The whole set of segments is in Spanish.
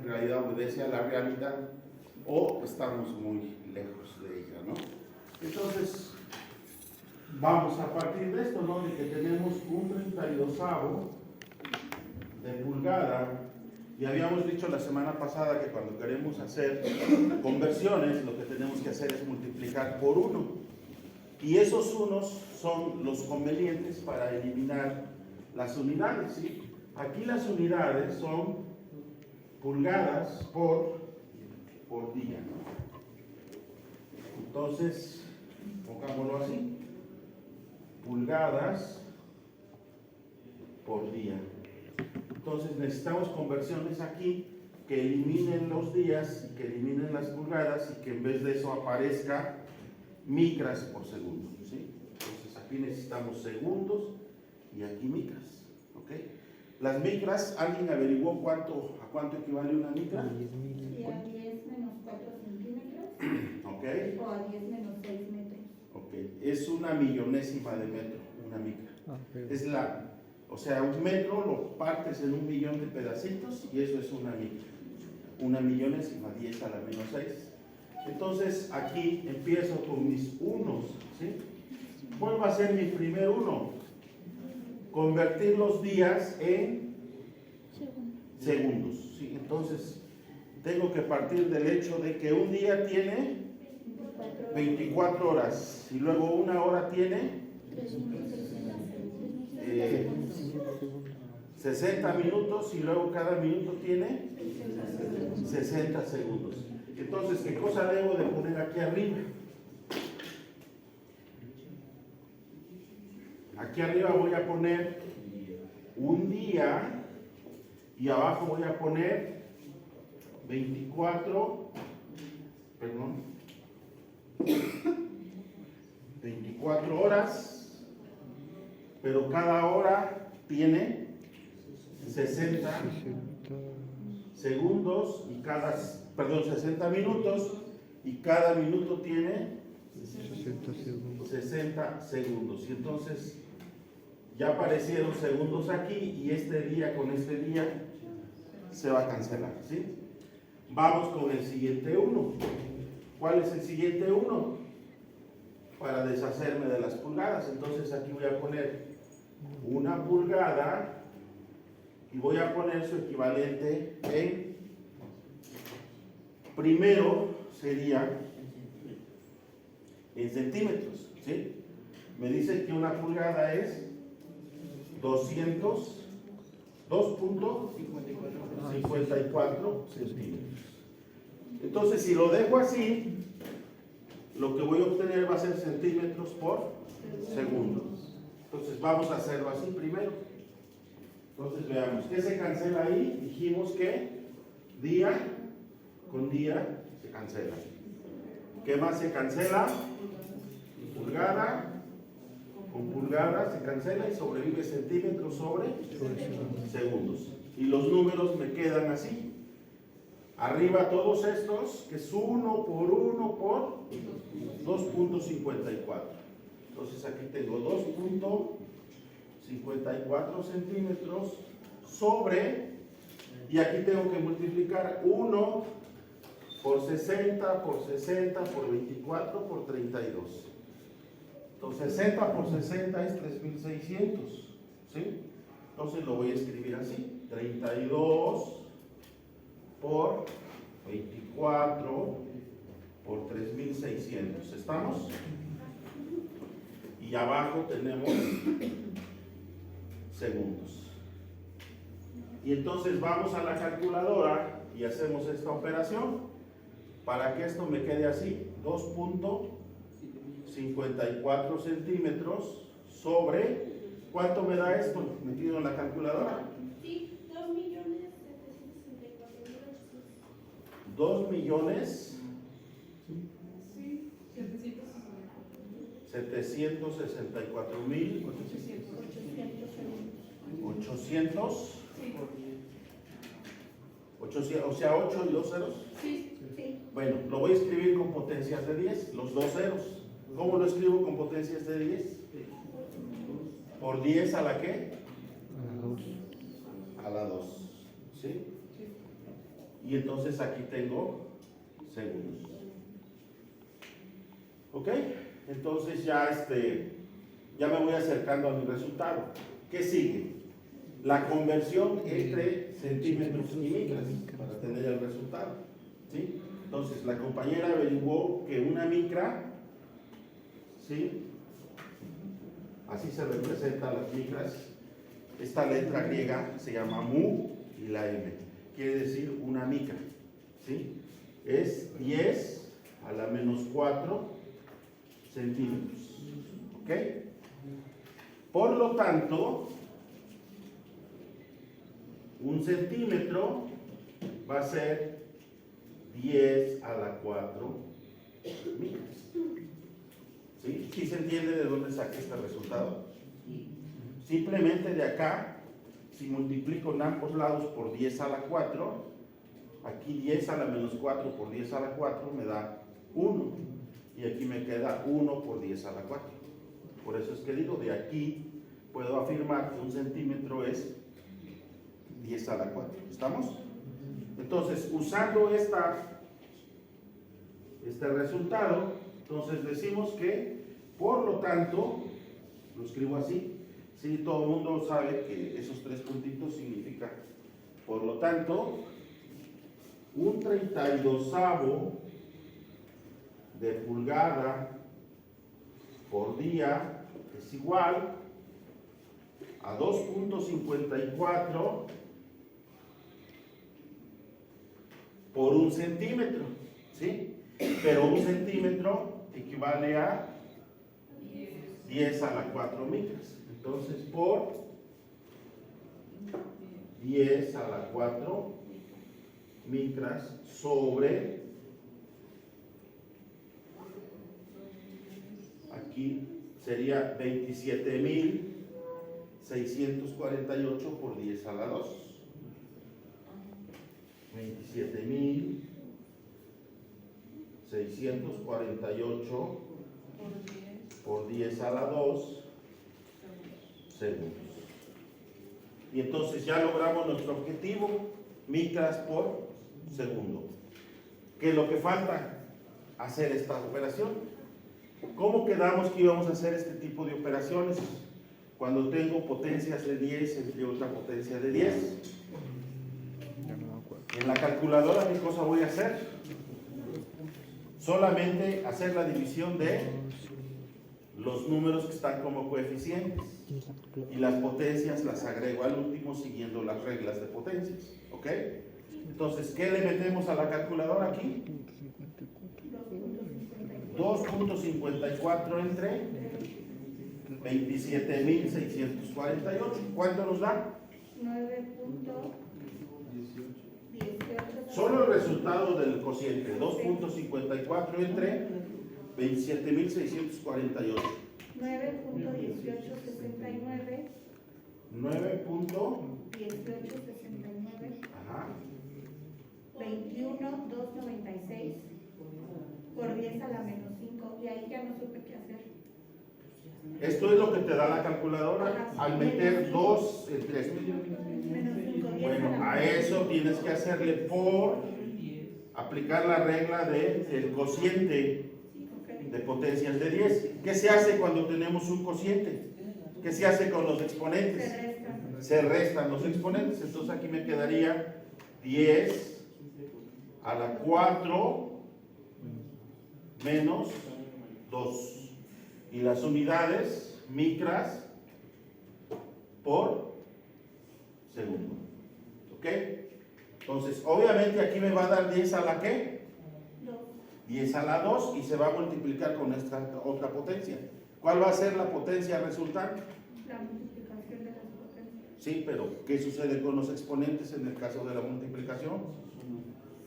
realidad obedece a la realidad o estamos muy lejos de ella, ¿no? Entonces, vamos a partir de esto, ¿no? De que tenemos un 32avo de pulgada, y habíamos dicho la semana pasada que cuando queremos hacer conversiones, lo que tenemos que hacer es multiplicar por 1. Y esos unos son los convenientes para eliminar las unidades, ¿sí? Aquí las unidades son pulgadas por día, ¿no? Entonces, pongámoslo así, pulgadas por día. Entonces necesitamos conversiones aquí que eliminen los días y que eliminen las pulgadas y que en vez de eso aparezca micras por segundo, ¿sí? Entonces aquí necesitamos segundos y aquí micras, ¿ok? Las micras, ¿alguien averiguó a cuánto equivale una micra? Sí, a 10 menos 4 centímetros. ¿Ok? O a 10 menos 6 metros. Ok, es una millonésima de metro, una micra. Es o sea, un metro lo partes en 1.000.000 de pedacitos y eso es una micra. Una millonésima, 10 a la menos 6. Entonces aquí empiezo con mis unos, ¿sí? ¿Cuál va a ser mi primer uno? Convertir los días en segundos, ¿sí? Entonces tengo que partir del hecho de que un día tiene 24 horas y luego una hora tiene 60 minutos y luego cada minuto tiene 60 segundos. Entonces, ¿qué cosa debo de poner aquí arriba? Aquí arriba voy a poner un día y abajo voy a poner 24 horas, pero cada hora tiene 60 segundos y 60 minutos y cada minuto tiene 60 segundos. Y entonces ya aparecieron segundos aquí y este día con este día se va a cancelar, ¿sí? Vamos con el siguiente uno. ¿Cuál es el siguiente uno? Para deshacerme de las pulgadas. Entonces aquí voy a poner una pulgada y voy a poner su equivalente en, primero sería en centímetros, ¿sí? Me dice que una pulgada es 2.54 centímetros. Entonces, si lo dejo así, lo que voy a obtener va a ser centímetros por segundo. Entonces, vamos a hacerlo así primero. Entonces, veamos, ¿qué se cancela ahí? Dijimos que día con día se cancela. ¿Qué más se cancela? Pulgada con pulgada se cancela y sobrevive centímetros sobre segundos. Y los números me quedan así. Arriba todos estos, que es 1 por 1 por 2.54. Entonces aquí tengo 2.54 centímetros sobre, y aquí tengo que multiplicar 1 por 60, por 60, por 24, por 32. Entonces 60 por 60 es 3.600, ¿sí? Entonces lo voy a escribir así, 32 por 24 por 3.600. ¿Estamos? Y abajo tenemos segundos. Y entonces vamos a la calculadora y hacemos esta operación para que esto me quede así, 2.54 centímetros sobre, ¿cuánto me da esto metido en la calculadora? Sí, 2.764.800. 2 millones 764.800. O sea, 8 y 2 ceros. Sí. Bueno, lo voy a escribir con potencias de 10, los dos ceros. ¿Cómo lo escribo con potencias de 10? ¿Por 10 a la qué? A la 2. ¿Sí? y entonces aquí tengo segundos. ¿Ok? Entonces ya me voy acercando a mi resultado. ¿Qué sigue? La conversión entre centímetros y micras para tener el resultado. ¿Sí? Entonces la compañera averiguó que una micra, ¿sí? Así se representan las micras. Esta letra griega se llama mu y la m. Quiere decir una micra. ¿Sí? Es 10 a la menos 4 centímetros. ¿Ok? Por lo tanto, un centímetro va a ser 10 a la 4 micras. ¿Sí? ¿Sí se entiende de dónde saqué este resultado? Simplemente de acá, si multiplico en ambos lados por 10 a la 4, aquí 10 a la menos 4 por 10 a la 4 me da 1. Y aquí me queda 1 por 10 a la 4. Por eso es que digo, de aquí puedo afirmar que un centímetro es 10 a la 4. ¿Estamos? Entonces, usando este resultado, entonces decimos que, por lo tanto, lo escribo así. Sí, todo el mundo sabe que esos 3 puntitos significan, por lo tanto, un 32avo de pulgada por día es igual a 2.54 por un centímetro, ¿sí? Pero un centímetro equivale a 10 a la 4 micras. Entonces, por 10 a la 4 micras sobre, aquí sería 27.648 por 10 a la 2. 27.648 por 10 a la 2 segundos. Y entonces ya logramos nuestro objetivo, micras por segundo. ¿Qué es lo que falta? Hacer esta operación. ¿Cómo quedamos que íbamos a hacer este tipo de operaciones? Cuando tengo potencias de 10 entre otra potencia de 10. En la calculadora, ¿qué cosa voy a hacer? Solamente hacer la división de los números que están como coeficientes. Y las potencias las agrego al último siguiendo las reglas de potencias. ¿Ok? Entonces, ¿qué le metemos a la calculadora aquí? 2.54 entre 27.648. ¿Cuánto nos da? 9.18. Solo el resultado del cociente. 2.54 entre 27.648. 9.1869. 9.1869. Ajá. 21.296 por 10 a la menos 5. Y ahí ya no supe qué hacer. Esto es lo que te da la calculadora al meter 2 entre esto. Menos 5. Bueno, a eso tienes que hacerle por aplicar la regla del cociente de potencias de 10. ¿Qué se hace cuando tenemos un cociente? ¿Qué se hace con los exponentes? Se restan los exponentes. Entonces aquí me quedaría 10 a la 4 menos 2. Y las unidades, micras por segundo. ¿Ok? Entonces, obviamente aquí me va a dar 10 a la ¿qué? 10 a la 2 y se va a multiplicar con esta otra potencia. ¿Cuál va a ser la potencia resultante? La multiplicación de las potencias. Sí, pero ¿qué sucede con los exponentes en el caso de la multiplicación?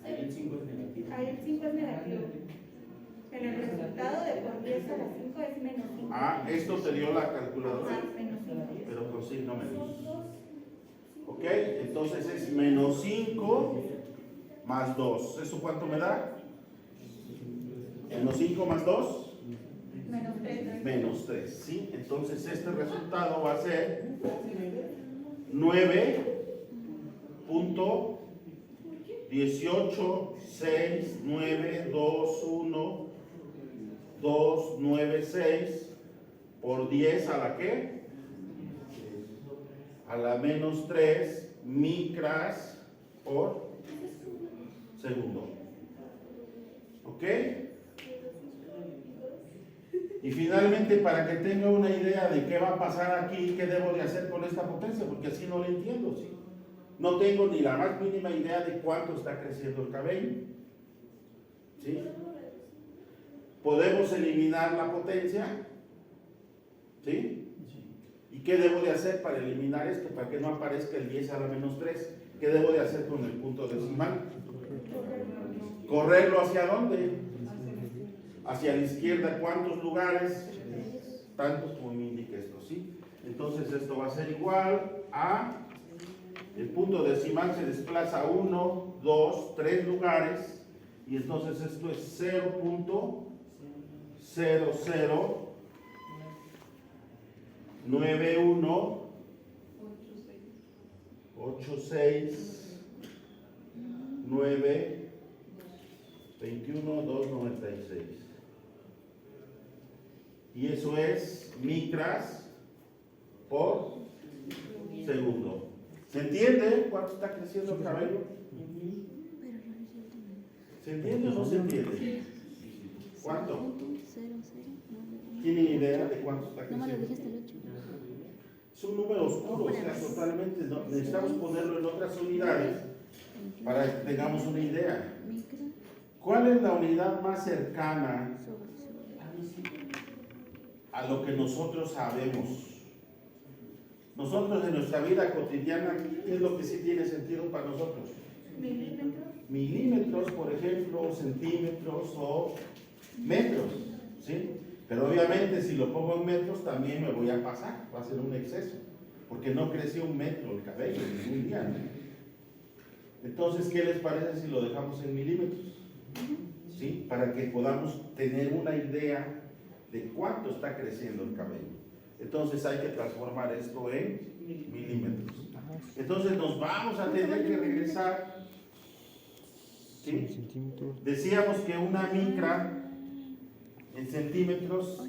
Ahí el 5 es negativo. Ahí el 5 es negativo. En el resultado de por 10 a la 5 es menos 5. Ah, esto te dio la calculadora, Ah, menos 5. pero con signo menos. ¿Ok? Entonces es menos 5 más 2. ¿Eso cuánto me da? Menos 5 más 2. Menos 3. Menos 3, ¿sí? Entonces este resultado va a ser 9.4 18, 6, 9, 2, 1, 2, 9, 6 por 10 a la ¿qué? A la menos 3 micras por segundo. ¿Ok? Y finalmente, para que tenga una idea de qué va a pasar aquí, qué debo de hacer con esta potencia, porque así no lo entiendo, ¿sí? No tengo ni la más mínima idea de cuánto está creciendo el cabello, ¿sí? Podemos eliminar la potencia, ¿sí? ¿Y qué debo de hacer para eliminar esto? Para que no aparezca el 10 a la menos 3. ¿Qué debo de hacer con el punto decimal? ¿Correrlo hacia dónde? Hacia la izquierda, ¿cuántos lugares? Tantos como me indica esto, ¿sí? Entonces esto va a ser igual a, el punto decimal se desplaza 1, 2, 3 lugares, y entonces esto es 0.009186 9 21 296. Y eso es micras por segundo. ¿Se entiende cuánto está creciendo el cabello? ¿Se entiende o no se entiende? ¿Cuánto? ¿Tienen idea de cuánto está creciendo? Es un número oscuro, o sea, totalmente. Necesitamos ponerlo en otras unidades para que tengamos una idea. ¿Cuál es la unidad más cercana a lo que nosotros sabemos? Nosotros en nuestra vida cotidiana, ¿qué es lo que sí tiene sentido para nosotros? Milímetros, por ejemplo, centímetros o metros, ¿sí? Pero obviamente si lo pongo en metros también me voy a pasar, va a ser un exceso, porque no creció 1 metro el cabello en un día, ¿no? Entonces, ¿qué les parece si lo dejamos en milímetros? ¿Sí? Para que podamos tener una idea de cuánto está creciendo el cabello. Entonces hay que transformar esto en milímetros. Entonces nos vamos a tener que regresar, ¿sí? Decíamos que una micra en centímetros,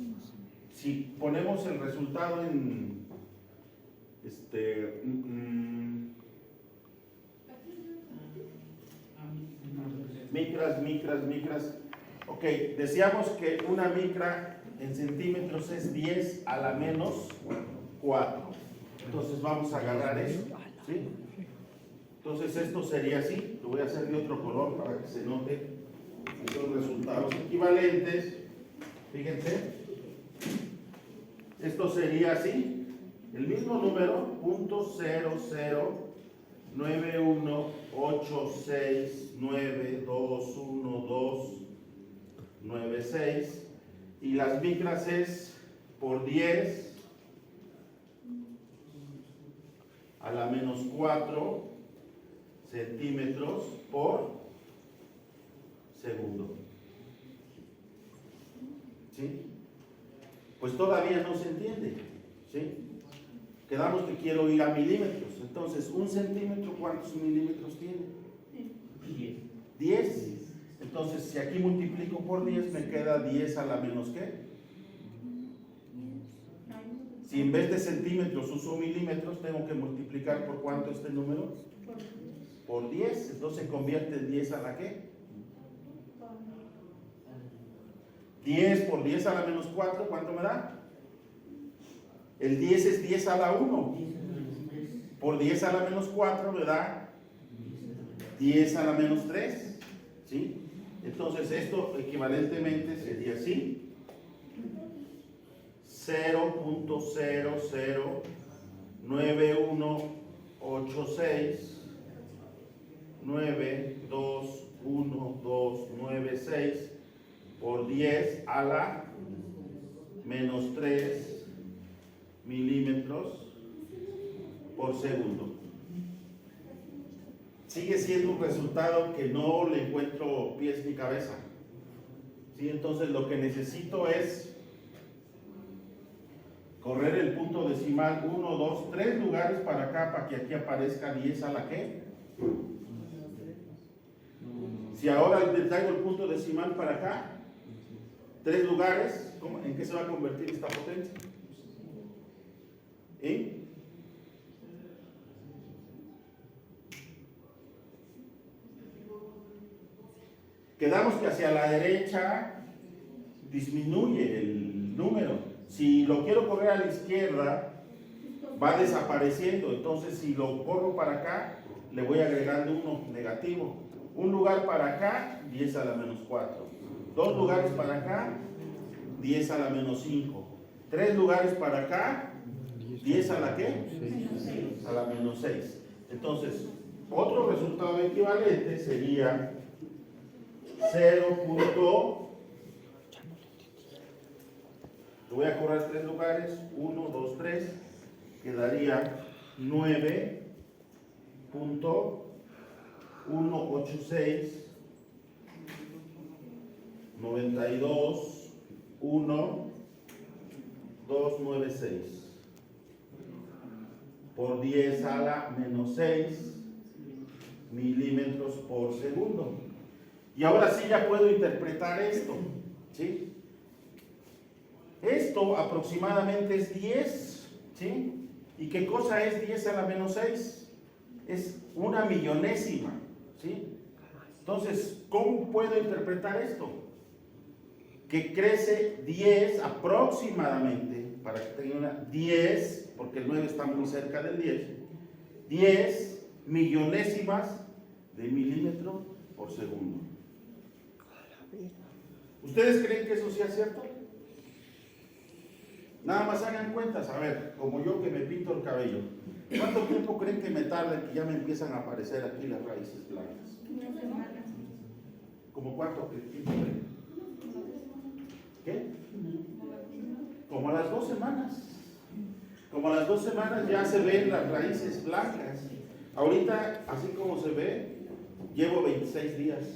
si ponemos el resultado en micras. Ok, decíamos que una micra en centímetros es 10 a la menos 4. Entonces vamos a agarrar eso, ¿sí? Entonces esto sería así. Lo voy a hacer de otro color para que se note los resultados equivalentes. Fíjense, esto sería así, el mismo número, .009186921296, y las micras es por 10 a la menos 4 centímetros por segundo. ¿Sí? Pues todavía no se entiende, ¿sí? Quedamos que quiero ir a milímetros. Entonces, 1 centímetro, ¿cuántos milímetros tiene? 10. Entonces, si aquí multiplico por 10, me queda 10 a la menos ¿qué? Si en vez de centímetros uso milímetros, tengo que multiplicar por ¿cuánto este número? Por 10. Entonces se convierte en 10 a la ¿qué? 10 por 10 a la menos 4, ¿cuánto me da? El 10 es 10 a la 1. Por 10 a la menos 4 me da 10 a la menos 3. ¿Sí? Entonces esto equivalentemente sería así. 0.009186921296 por 10 a la menos 3 milímetros por segundo. Sigue siendo un resultado que no le encuentro pies ni cabeza. ¿Sí? Entonces lo que necesito es correr el punto decimal 1, 2, 3 lugares para acá, para que aquí aparezca 10 a la ¿qué? Si ahora le traigo el punto decimal para acá, 3 lugares, ¿en qué se va a convertir esta potencia? ¿En? Quedamos que hacia la derecha disminuye el número. Si lo quiero correr a la izquierda, va desapareciendo. Entonces, si lo corro para acá, le voy agregando uno negativo. Un lugar para acá, 10 a la menos 4. 2 lugares para acá, 10 a la menos 5. 3 lugares para acá, 10 a la ¿qué? A la menos 6. Entonces, otro resultado equivalente sería 0. Lo voy a correr 3 lugares, 1, 2, 3, quedaría 9.186 92 1 296 por 10 a la menos 6 milímetros por segundo. Y ahora sí ya puedo interpretar esto, ¿sí? Esto aproximadamente es 10, ¿sí? ¿Y qué cosa es 10 a la menos 6? Es una millonésima, ¿sí? Entonces, ¿cómo puedo interpretar esto? Que crece 10 aproximadamente, para que tenga una 10, porque el 9 está muy cerca del 10 millonésimas de milímetro por segundo. ¿Ustedes creen que eso sea cierto? Nada más hagan cuentas, a ver, como yo que me pinto el cabello, ¿cuánto tiempo creen que me tarda que ya me empiezan a aparecer aquí las raíces blancas? Una semana. ¿Cómo cuánto tiempo creen? ¿Qué? Como a las 2 semanas. Como a las 2 semanas ya se ven las raíces blancas. Ahorita, así como se ve, llevo 26 días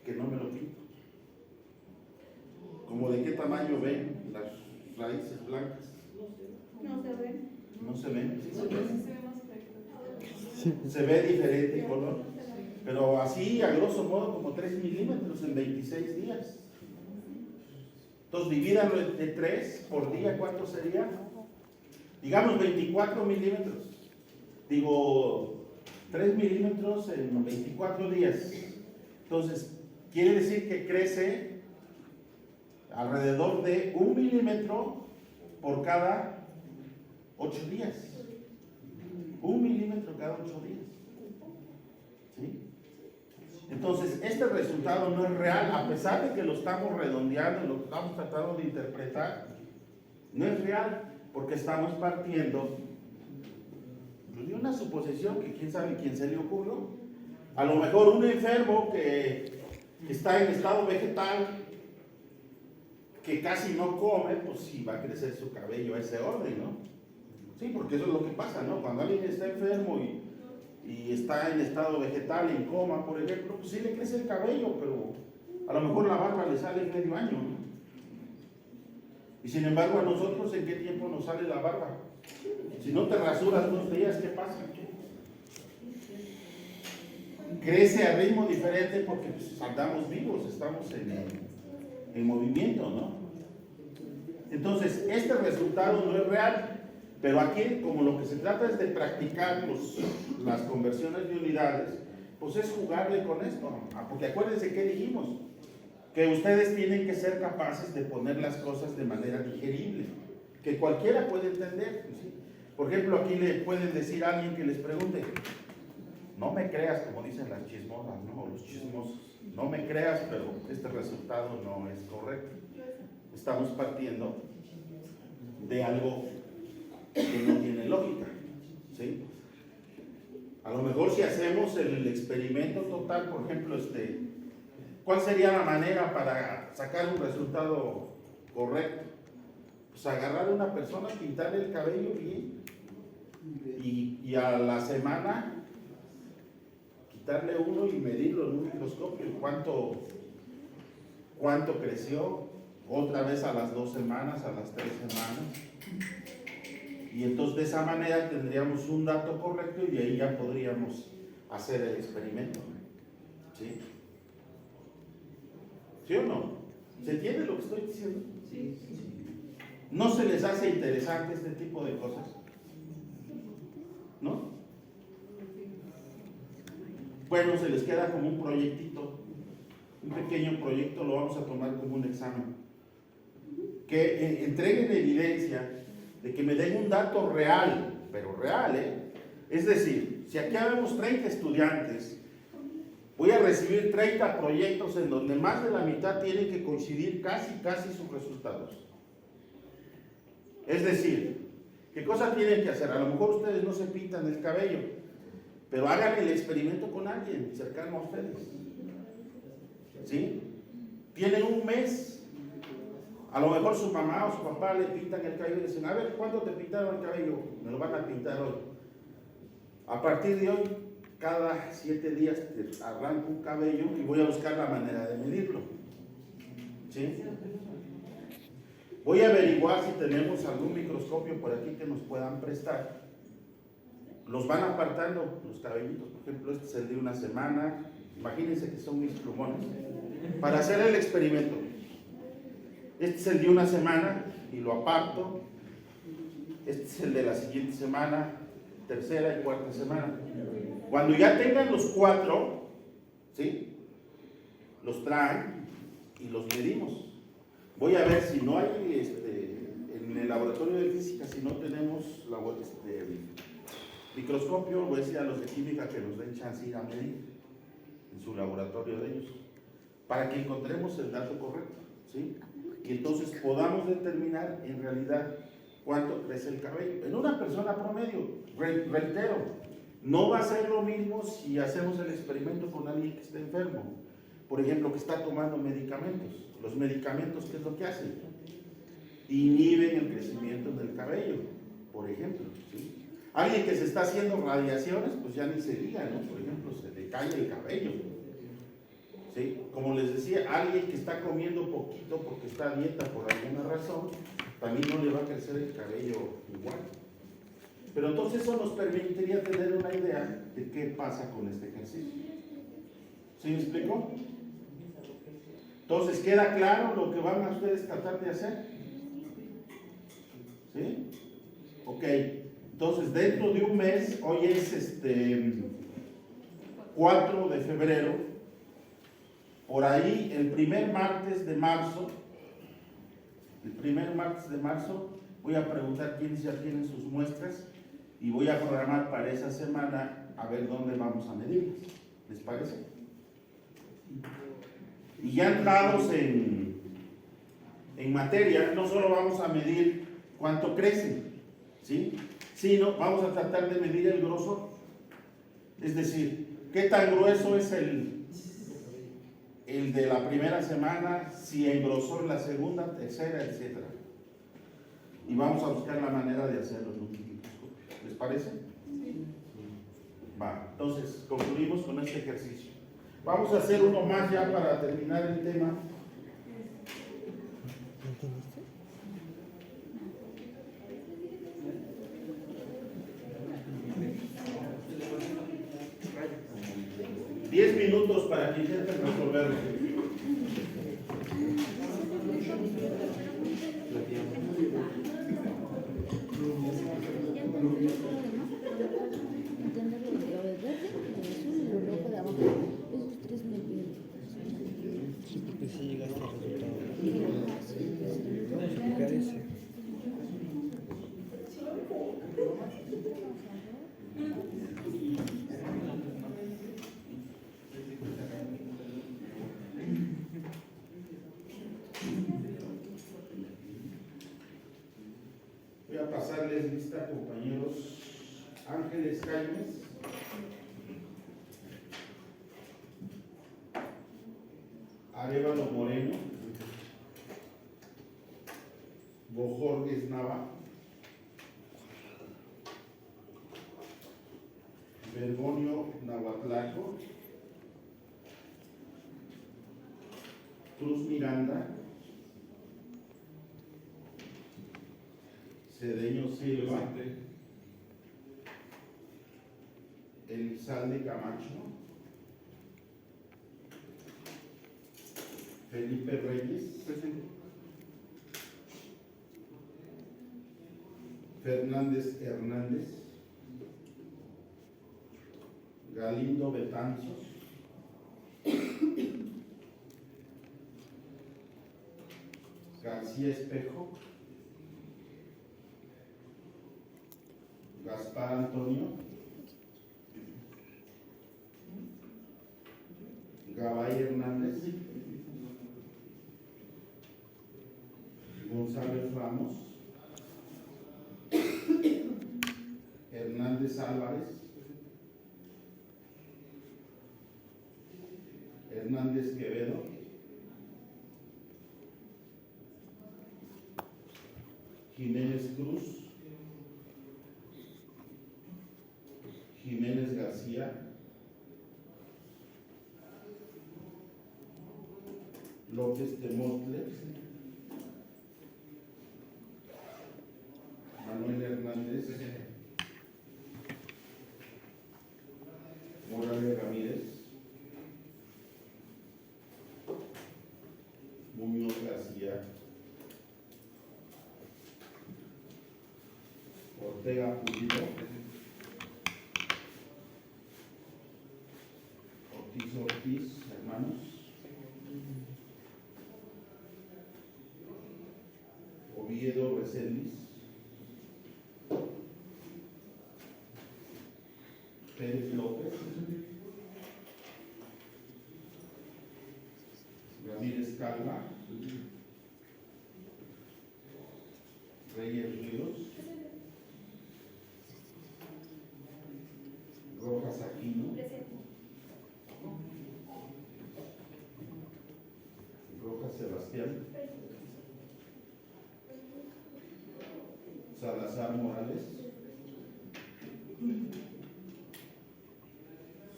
que no me lo pinto. ¿Como de qué tamaño ven las raíces blancas? No se ven. ¿No se ven? ¿Sí se ven? Se ve diferente el color. Pero así, a grosso modo, como 3 milímetros en 26 días. Entonces, divídanlo entre 3 por día, ¿cuánto sería? Digamos 24 milímetros. Digo, 3 milímetros en 24 días. Entonces, quiere decir que crece alrededor de 1 milímetro por cada 8 días. 1 milímetro cada 8 días. ¿Sí? Entonces, este resultado no es real, a pesar de que lo estamos redondeando, lo estamos tratando de interpretar, no es real, porque estamos partiendo de una suposición que quién sabe quién se le ocurrió. A lo mejor un enfermo que está en estado vegetal, que casi no come, pues sí va a crecer su cabello a ese orden, ¿no? Sí, porque eso es lo que pasa, ¿no? Cuando alguien está enfermo y está en estado vegetal, en coma, por ejemplo, pues sí le crece el cabello, pero a lo mejor la barba le sale en medio año, ¿no? Y sin embargo, a nosotros, ¿en qué tiempo nos sale la barba? Si no te rasuras 2 días, ¿qué pasa? Crece a ritmo diferente porque pues, andamos vivos, estamos en movimiento, ¿no? Entonces, este resultado no es real, pero aquí, como lo que se trata es de practicar las conversiones de unidades, pues es jugarle con esto, porque acuérdense que dijimos, que ustedes tienen que ser capaces de poner las cosas de manera digerible, que cualquiera puede entender, ¿sí? Por ejemplo, aquí le pueden decir a alguien que les pregunte, no me creas, como dicen las chismosas, ¿no? Los chismosos, no me creas, pero este resultado no es correcto. Estamos partiendo de algo que no tiene lógica, ¿sí? A lo mejor si hacemos el experimento total, por ejemplo, ¿cuál sería la manera para sacar un resultado correcto? Pues agarrar a una persona, pintarle el cabello bien y a la semana quitarle uno y medirlo en un microscopio, cuánto creció, otra vez a las 2 semanas, a las 3 semanas, y entonces de esa manera tendríamos un dato correcto y de ahí ya podríamos hacer el experimento, ¿sí? ¿Sí o no? ¿Se entiende lo que estoy diciendo? Sí. ¿No se les hace interesante este tipo de cosas? ¿No? Bueno, se les queda como un proyectito, un pequeño proyecto, lo vamos a tomar como un examen. Que entreguen evidencia de que me den un dato real, pero real, ¿eh? Es decir, si aquí habemos 30 estudiantes, voy a recibir 30 proyectos en donde más de la mitad tienen que coincidir casi sus resultados. Es decir, ¿qué cosa tienen que hacer? A lo mejor ustedes no se pintan el cabello, pero hagan el experimento con alguien cercano a ustedes. ¿Sí? Tienen un mes. A lo mejor su mamá o su papá le pintan el cabello y dicen, a ver, ¿cuándo te pintaron el cabello? Me lo van a pintar hoy. A partir de hoy, cada 7 días te arranco un cabello y voy a buscar la manera de medirlo. ¿Sí? Voy a averiguar si tenemos algún microscopio por aquí que nos puedan prestar. Los van apartando los cabellitos. Por ejemplo, este es el de una semana. Imagínense que son mis plumones. Para hacer el experimento. Este es el de una semana y lo aparto. Este es el de la siguiente semana, tercera y cuarta semana. Cuando ya tengan los 4, ¿sí? Los traen y los medimos. Voy a ver si no hay, en el laboratorio de física, si no tenemos microscopio, voy a decir a los de química que nos den chance de ir a medir en su laboratorio de ellos, para que encontremos el dato correcto, ¿sí? Y entonces podamos determinar en realidad cuánto crece el cabello. En una persona promedio, reitero, no va a ser lo mismo si hacemos el experimento con alguien que está enfermo, por ejemplo, que está tomando medicamentos. Los medicamentos, ¿qué es lo que hacen? Inhiben el crecimiento del cabello, por ejemplo, ¿sí? Alguien que se está haciendo radiaciones, pues ya ni se diga, ¿no? Por ejemplo, se le cae el cabello, ¿sí? Como les decía, alguien que está comiendo poquito porque está a dieta por alguna razón, también no le va a crecer el cabello igual. Pero entonces eso nos permitiría tener una idea de qué pasa con este ejercicio. ¿Sí me explico? Entonces, ¿queda claro lo que van a ustedes tratar de hacer? ¿Sí? Ok. Entonces, dentro de un mes, hoy es 4 de febrero, por ahí el primer martes de marzo, voy a preguntar quiénes ya tienen sus muestras y voy a programar para esa semana a ver dónde vamos a medirlas. ¿Les parece? Y ya entrados en materia, no solo vamos a medir cuánto crece, ¿sí? Sino vamos a tratar de medir el grosor. Es decir, qué tan grueso es el de la primera semana, si engrosó en la segunda, tercera, etc. Y vamos a buscar la manera de hacerlo en un microscopio. ¿Les parece? Sí. Va, entonces concluimos con este ejercicio. Vamos a hacer uno más ya para terminar el tema. Minutos para que intenten resolverlo. Voy a pasarles lista, compañeros. Ángeles Jaimes, Arévalo Moreno, Bojorges Nava, Bergonio Navatlaco, Cruz Miranda, Cedeño Silva, Elizalde Camacho, Felipe Reyes. Presente. Fernández Hernández. Galindo Betanzos. García Espejo. Gaspar Antonio. Gabay Hernández. González Ramos. Hernández Álvarez. Hernández Quevedo. Jiménez Cruz. Jiménez García. López Temotle. Manuel Hernández. Morales Ramírez. Muñoz García. Ortega Pulido. Ortiz, hermanos. Oviedo Reséndiz. Pérez López. Ramírez Calva. Reyes Ríos. Rojas Aquino. Rojas Sebastián. Salazar Morales.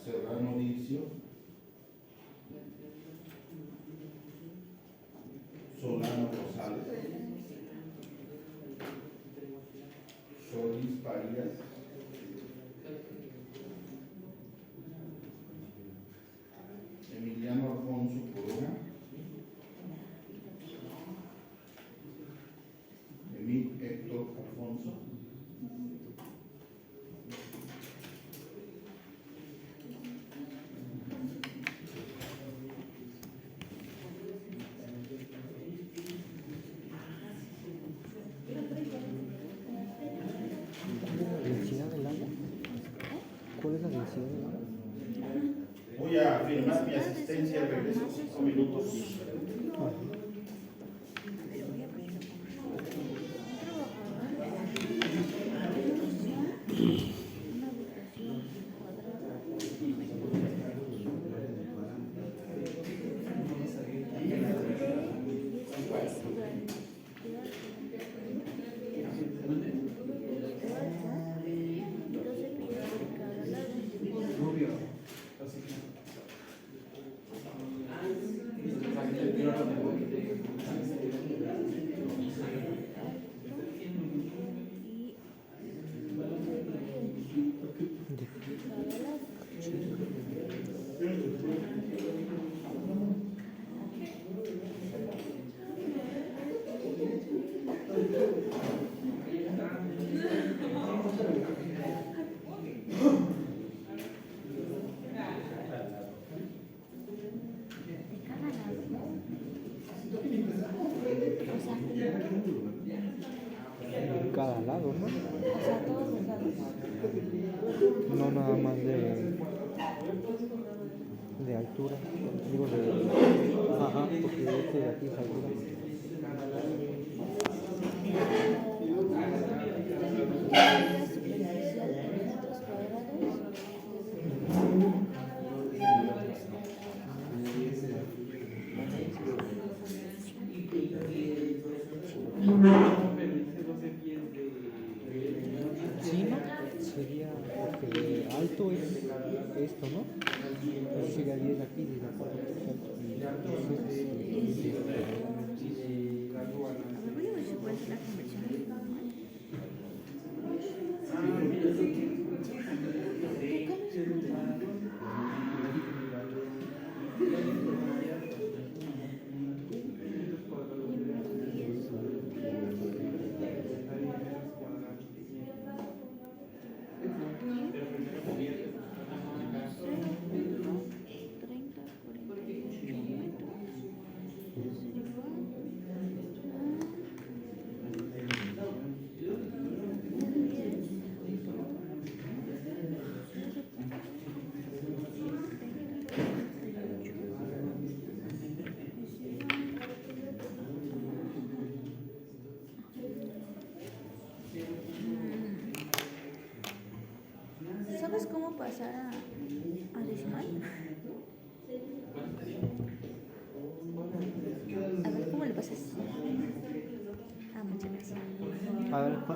Serrano Dicio. Solano Rosales. Solís Farías. Emiliano Alfonso Corona. Emil Héctor Alfonso. ¿Densidad del agua? ¿Cuál es la densidad del agua? Voy a firmar mi asistencia y regreso 5 minutos. Cada lado, ¿no? O sea, todos los lados. No nada más de altura, digo ajá, porque este de aquí es altura. Sí, ¿no? Sería, porque alto es esto, ¿no? Entonces sería 10 aquí, 10 acá. A ver, voy a ver si puede ser la conversión.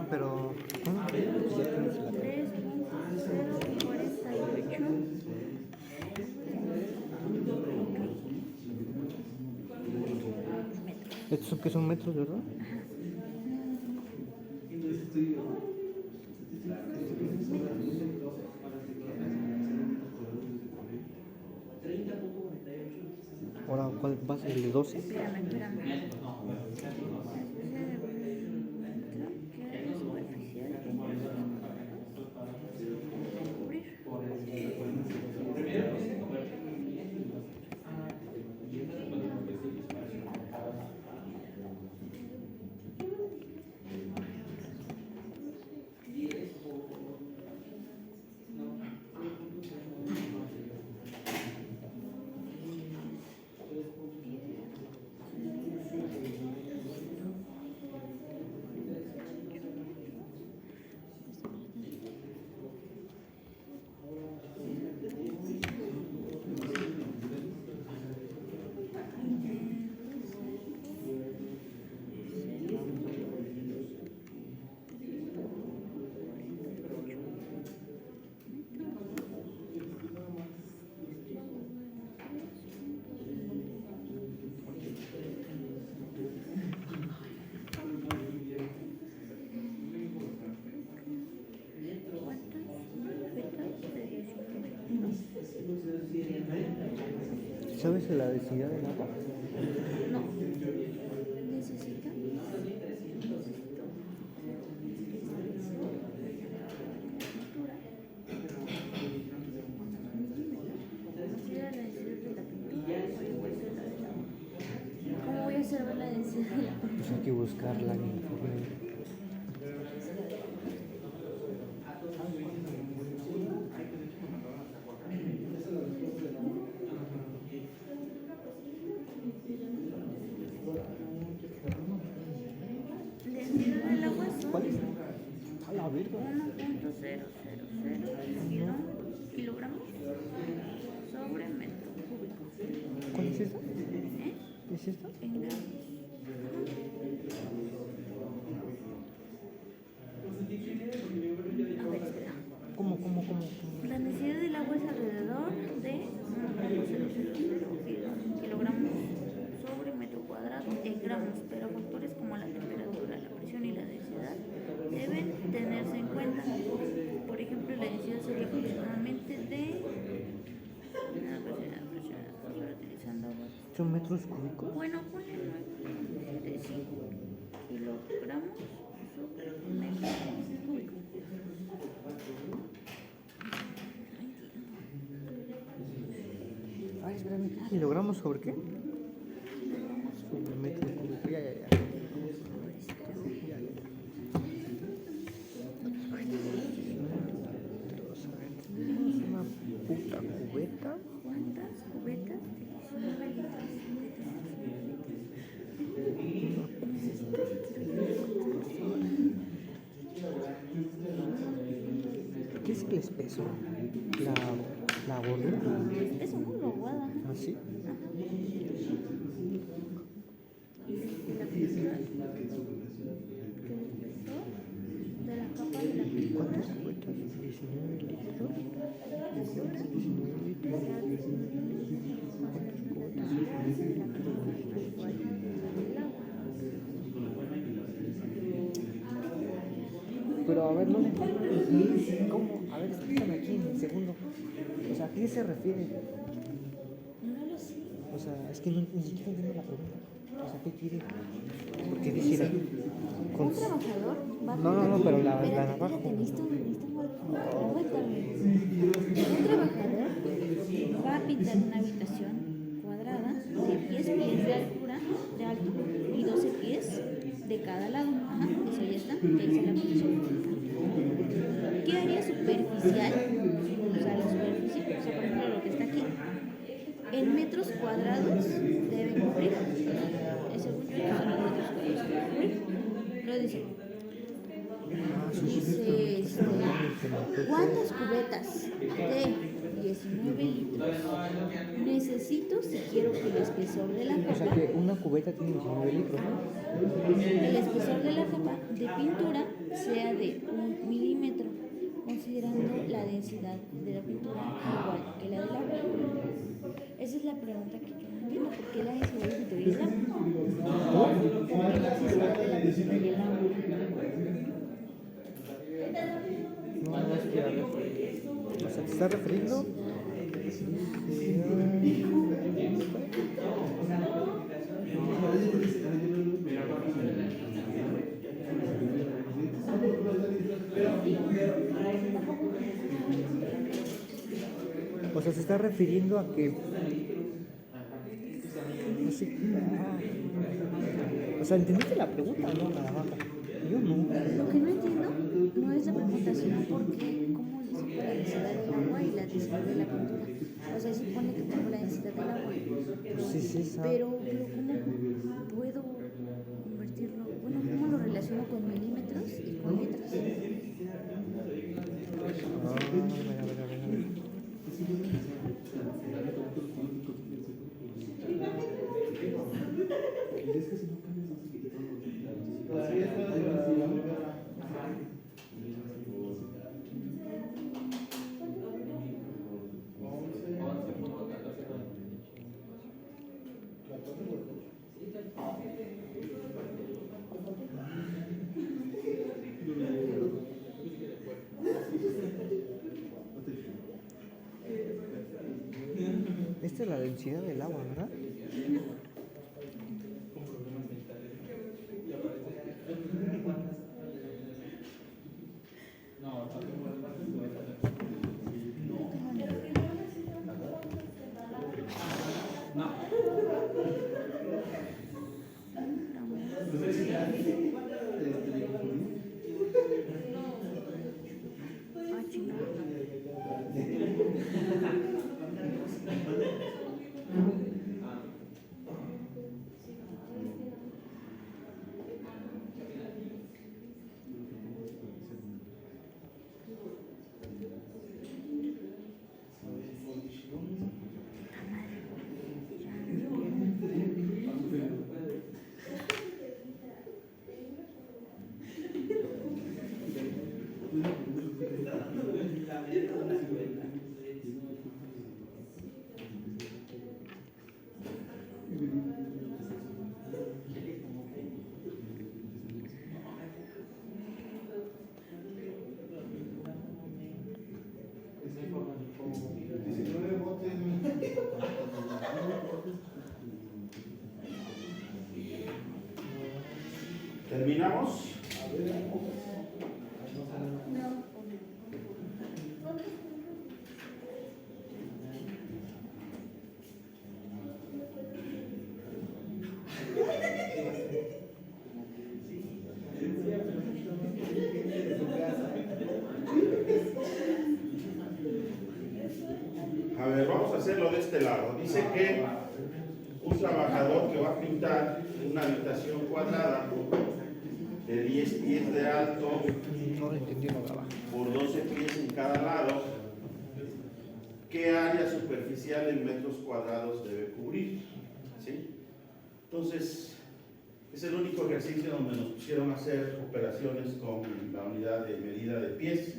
Pero, ¿cómo? Ya tienes la cara. 3.048 Estos son que son metros, ¿verdad? Ahora, ¿cuál va a ser el de 12? Espérame. ¿Sabes la densidad del agua? No. Necesita. ¿Cómo voy a saber la densidad del agua? Pues hay que buscarla en internet. Densidad del agua son ¿Cuál es? A la verga. 1.0002 kilogramos sobre metro cúbico. ¿Cuál es esta? ¿Eh? ¿Es esta? En gramos. A ver, espera. ¿Cómo? La densidad del agua es alrededor de 1.000 kilogramos sobre metro cuadrado en gramos, pero factores como la temperatura, la presión y la densidad deben tenerse en cuenta. Por ejemplo, la densidad sería aproximadamente de utilizando ¿Son metros cúbicos? bueno, ponle 9.75 kilogramos sobre metro cúbico. Ay, espérame. ¿Kilogramos sobre qué? Sobre metro cúbico. Ya. Una puta cubeta. ¿Cuántas cubetas? 19 litros. ¿Qué es el espeso? La gordura. Es muy aguada. ¿Así? La pintura que el espesor de la capa de la pintura. ¿Cuántas cubetas? 19 litros. 19 litros. Pero a ver, no le ¿cómo? A ver, explícame aquí en segundo. O sea, ¿a qué se refiere? No lo sé. O sea, es que ni siquiera entiendo la pregunta. O sea, ¿qué quiere? Porque dice Un trabajador va a No, pero la Espérate, navaja. necesito aguántame. Un trabajador va a pintar una habitación cuadrada de 10 pies de altura, de alto y 12 pies de cada lado. Ajá, eso ya está. Ya hice la pintura. ¿Qué área superficial? O sea, la superficie, o sea, por ejemplo, lo que está aquí, en metros cuadrados debe cumplir. Según yo, son los metros cuadrados. Lo dice. Dice, ¿Cuántas cubetas de 19 litros necesito si quiero que el espesor de la O sea capa, que una cubeta tiene 19 litros, ¿no? el espesor de la capa de pintura sea de 1 milímetro, considerando la densidad de la pintura igual que la del agua? Esa es la pregunta que yo no entiendo. ¿Por qué la densidad de la pintura y el agua? ¿Por qué la densidad de la pintura y el agua? No, es que a ver. O sea, ¿te estás refiriendo? O sea, se está refiriendo a que. No sé. O sea, ¿entendiste la pregunta? No, la baja. Yo no. Lo que no entiendo no es la pregunta, sino por qué, cómo se pone la densidad del agua y la densidad de la pintura. O sea, se supone que tengo la densidad del agua, Pues sí, sí, sabe. pero ¿cómo puedo convertirlo? Bueno, ¿cómo lo relaciono con milímetros y con litros? Ah, a ver. Esta es la densidad del agua, ¿verdad? Ah, chingada. ¿Terminamos? A ver, vamos a hacerlo de este lado. Dice que un trabajador que va a pintar una habitación cuadrada de 10 pies de alto No lo entendí lo de abajo. por 12 pies en cada lado, ¿qué área superficial en metros cuadrados debe cubrir? ¿Sí? Entonces, es el único ejercicio donde nos pusieron a hacer operaciones con la unidad de medida de pies.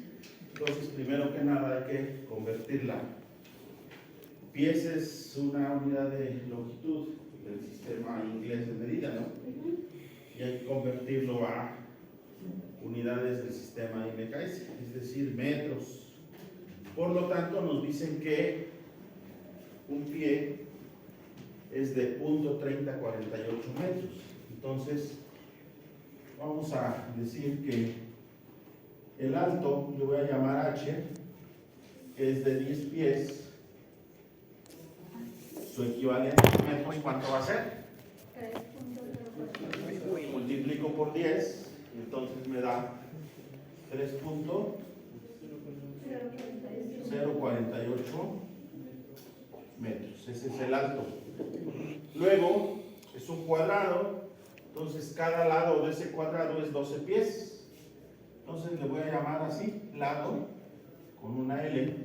Entonces, primero que nada hay que convertirla. Pies es una unidad de longitud del sistema inglés de medida, ¿no? Y hay que convertirlo a unidades del sistema IMKS, es decir, metros. Por lo tanto, nos dicen que un pie es de 0.3048 metros. Entonces, vamos a decir que el alto, yo voy a llamar H, que es de 10 pies. Su equivalente en metros, ¿cuánto va a ser? Multiplico por 10, y entonces me da 3.048 metros. Ese es el alto. Luego, es un cuadrado, entonces cada lado de ese cuadrado es 12 pies. Entonces le voy a llamar así, lado, con una L,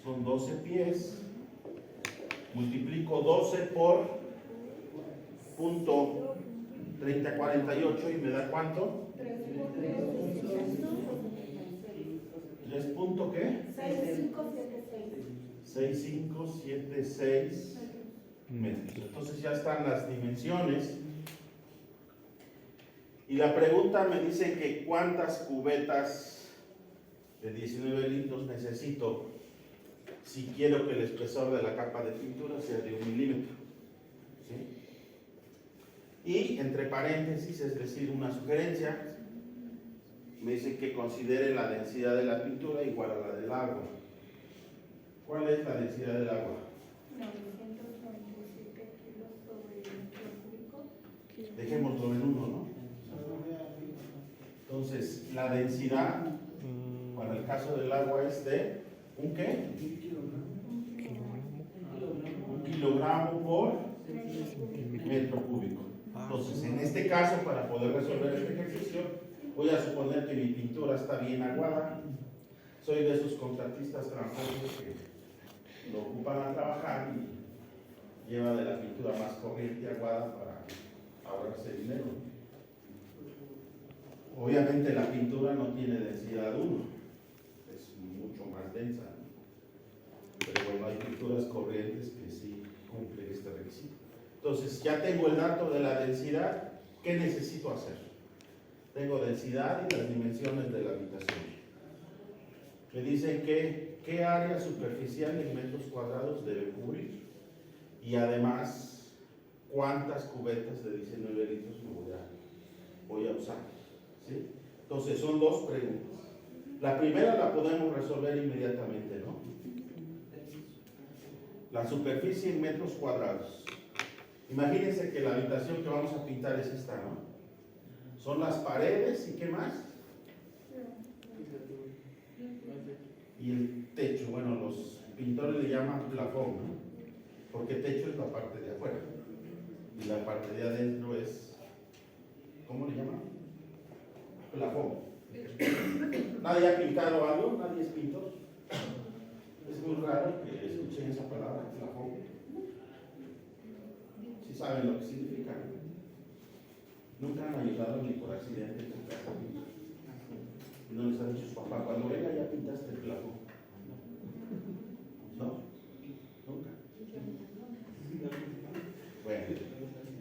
son 12 pies, multiplico 12 por punto 3048 y me da ¿cuánto? 3 punto ¿qué? 6576 metros. Entonces ya están las dimensiones. Y la pregunta me dice que cuántas cubetas de 19 litros necesito si quiero que el espesor de la capa de pintura sea de 1 milímetro. ¿Sí? Y entre paréntesis, es decir, una sugerencia, me dice que considere la densidad de la pintura igual a la del agua. ¿Cuál es la densidad del agua? 947 kilos sobre metro cúbico. Dejémoslo en 1, ¿no? Entonces, la densidad para el caso del agua es de ¿un qué? 1 kilogramo por metro cúbico. Entonces, en este caso, para poder resolver este ejercicio, voy a suponer que mi pintura está bien aguada. Soy de esos contratistas tramposos que lo ocupan a trabajar y lleva de la pintura más corriente y aguada para ahorrarse dinero. Obviamente la pintura no tiene densidad 1, es mucho más densa, ¿no? Pero bueno, hay pinturas corrientes que sí cumplen este requisito. Entonces, ya tengo el dato de la densidad. ¿Qué necesito hacer? Tengo densidad y las dimensiones de la habitación. Me dicen que qué área superficial en metros cuadrados debe cubrir. Y además, cuántas cubetas de 19 litros me voy a usar. ¿Sí? Entonces, son dos preguntas. La primera la podemos resolver inmediatamente, ¿no? La superficie en metros cuadrados. Imagínense que la habitación que vamos a pintar es esta, ¿no? Son las paredes y ¿qué más? Y el techo. Bueno, los pintores le llaman plafón, ¿no? Porque techo es la parte de afuera y la parte de adentro es, ¿cómo le llaman? Plafón. ¿Nadie ha pintado algo? ¿Nadie es pintor? Es muy raro que escuchen esa palabra, plafón. ¿Sí saben lo que significa? Nunca han ayudado ni por accidente en su casa. Y no les han dicho sus papás, cuando venga ya pintaste el plafón. ¿No? Nunca. Bueno,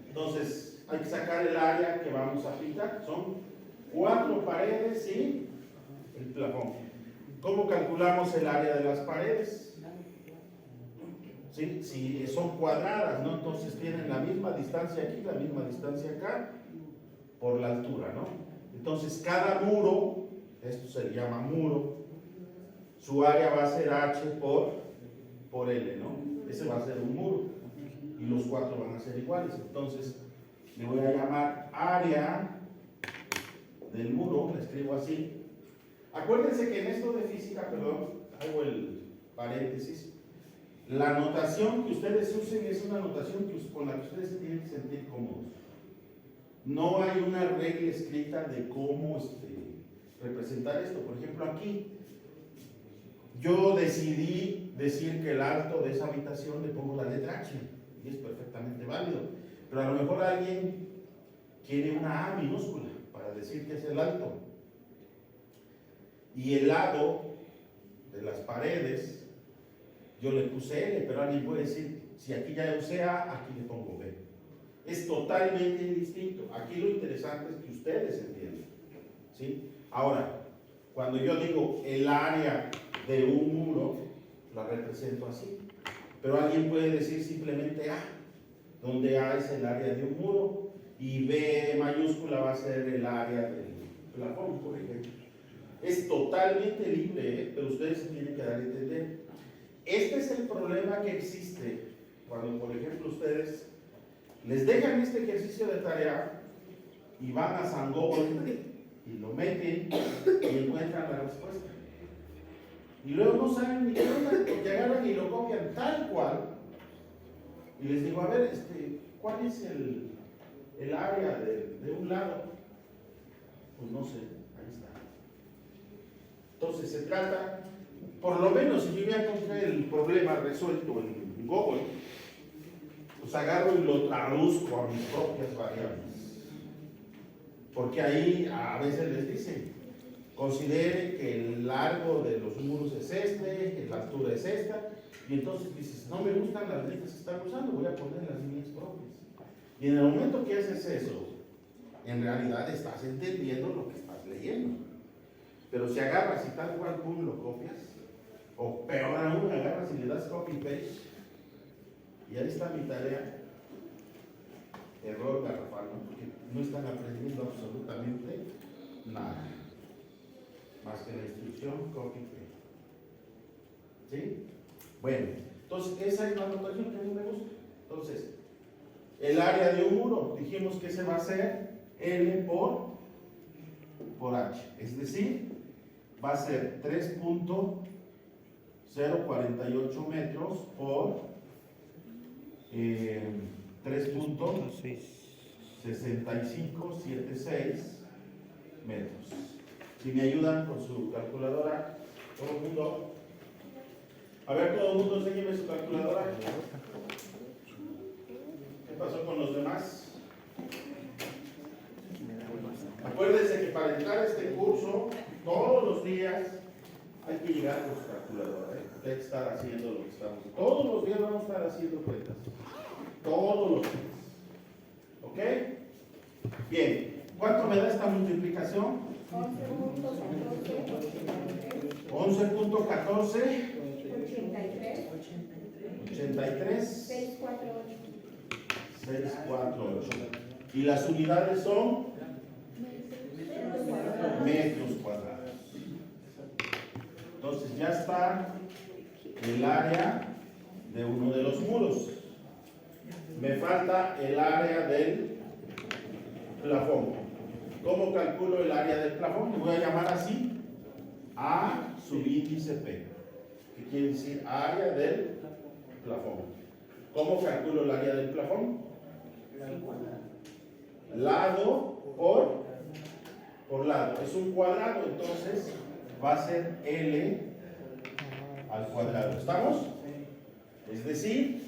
entonces hay que sacar el área que vamos a pintar. Son 4 paredes y el plafón. ¿Cómo calculamos el área de las paredes? ¿Sí? Si son cuadradas, ¿no? Entonces tienen la misma distancia aquí, la misma distancia acá, por la altura, ¿no? Entonces cada muro, esto se le llama muro, su área va a ser H por L, ¿no? Ese va a ser un muro y los 4 van a ser iguales. Entonces le voy a llamar área del muro, le escribo así. Acuérdense que en esto de física, perdón, hago el paréntesis, la notación que ustedes usen es una notación con la que ustedes se tienen que sentir cómodos. No hay una regla escrita de cómo representar esto. Por ejemplo, aquí, yo decidí decir que el alto de esa habitación le pongo la letra H, y es perfectamente válido. Pero a lo mejor alguien quiere una A minúscula para decir que es el alto. Y el lado de las paredes, yo le puse L, pero alguien puede decir, si aquí ya usé A, aquí le pongo B. Es totalmente distinto. Aquí lo interesante es que ustedes entiendan, ¿sí? Ahora, cuando yo digo el área de un muro, la represento así. Pero alguien puede decir simplemente A, donde A es el área de un muro y B mayúscula va a ser el área del plafón, por ejemplo. Es totalmente libre, ¿eh? Pero ustedes se tienen que dar a entender. Este es el problema que existe cuando, por ejemplo, ustedes les dejan este ejercicio de tarea y van a San Google y lo meten y encuentran la respuesta. Y luego no saben ni qué onda, porque agarran y lo copian tal cual. Y les digo, a ver, ¿cuál es el área de un lado? Pues no sé, ahí está. Entonces se trata, por lo menos si yo ya encontré el problema resuelto en Google, pues agarro y lo traduzco a mis propias variables. Porque ahí a veces les dicen, considere que el largo de los muros es este, la altura es esta, y entonces dices, no me gustan las letras que están usando, voy a poner las mías propias. Y en el momento que haces eso, en realidad estás entendiendo lo que estás leyendo. Pero si agarras y tal cual pum, lo copias, o peor aún, agarras y le das copy paste, y ahí está mi tarea, error garrafal, ¿no? Porque no están aprendiendo absolutamente nada, más que la instrucción copy paste. ¿Sí? Bueno, entonces esa es la notación que a mí me gusta. Entonces, el área de un muro, dijimos que se va a hacer L por H, es decir, va a ser 3.048 metros por 3.6576 metros. Si me ayudan con su calculadora, todo el mundo. A ver, todo el mundo, enséñeme su calculadora. ¿Qué pasó con los demás? Acuérdense que para entrar a este curso, todos los días hay que llegar con su calculadora. Hay que estar haciendo lo que estamos. Todos los días vamos a estar haciendo cuentas. Todos los días. ¿Ok? Bien. ¿Cuánto me da esta multiplicación? 11.14. 83. 648. Y las unidades son metros cuadrados. Entonces ya está el área de uno de los muros. Me falta el área del plafón. ¿Cómo calculo el área del plafón? Le voy a llamar así: A subíndice P, que quiere decir área del plafón. ¿Cómo calculo el área del plafón? Lado por lado. Es un cuadrado, entonces va a ser L al cuadrado. ¿Estamos? Es decir,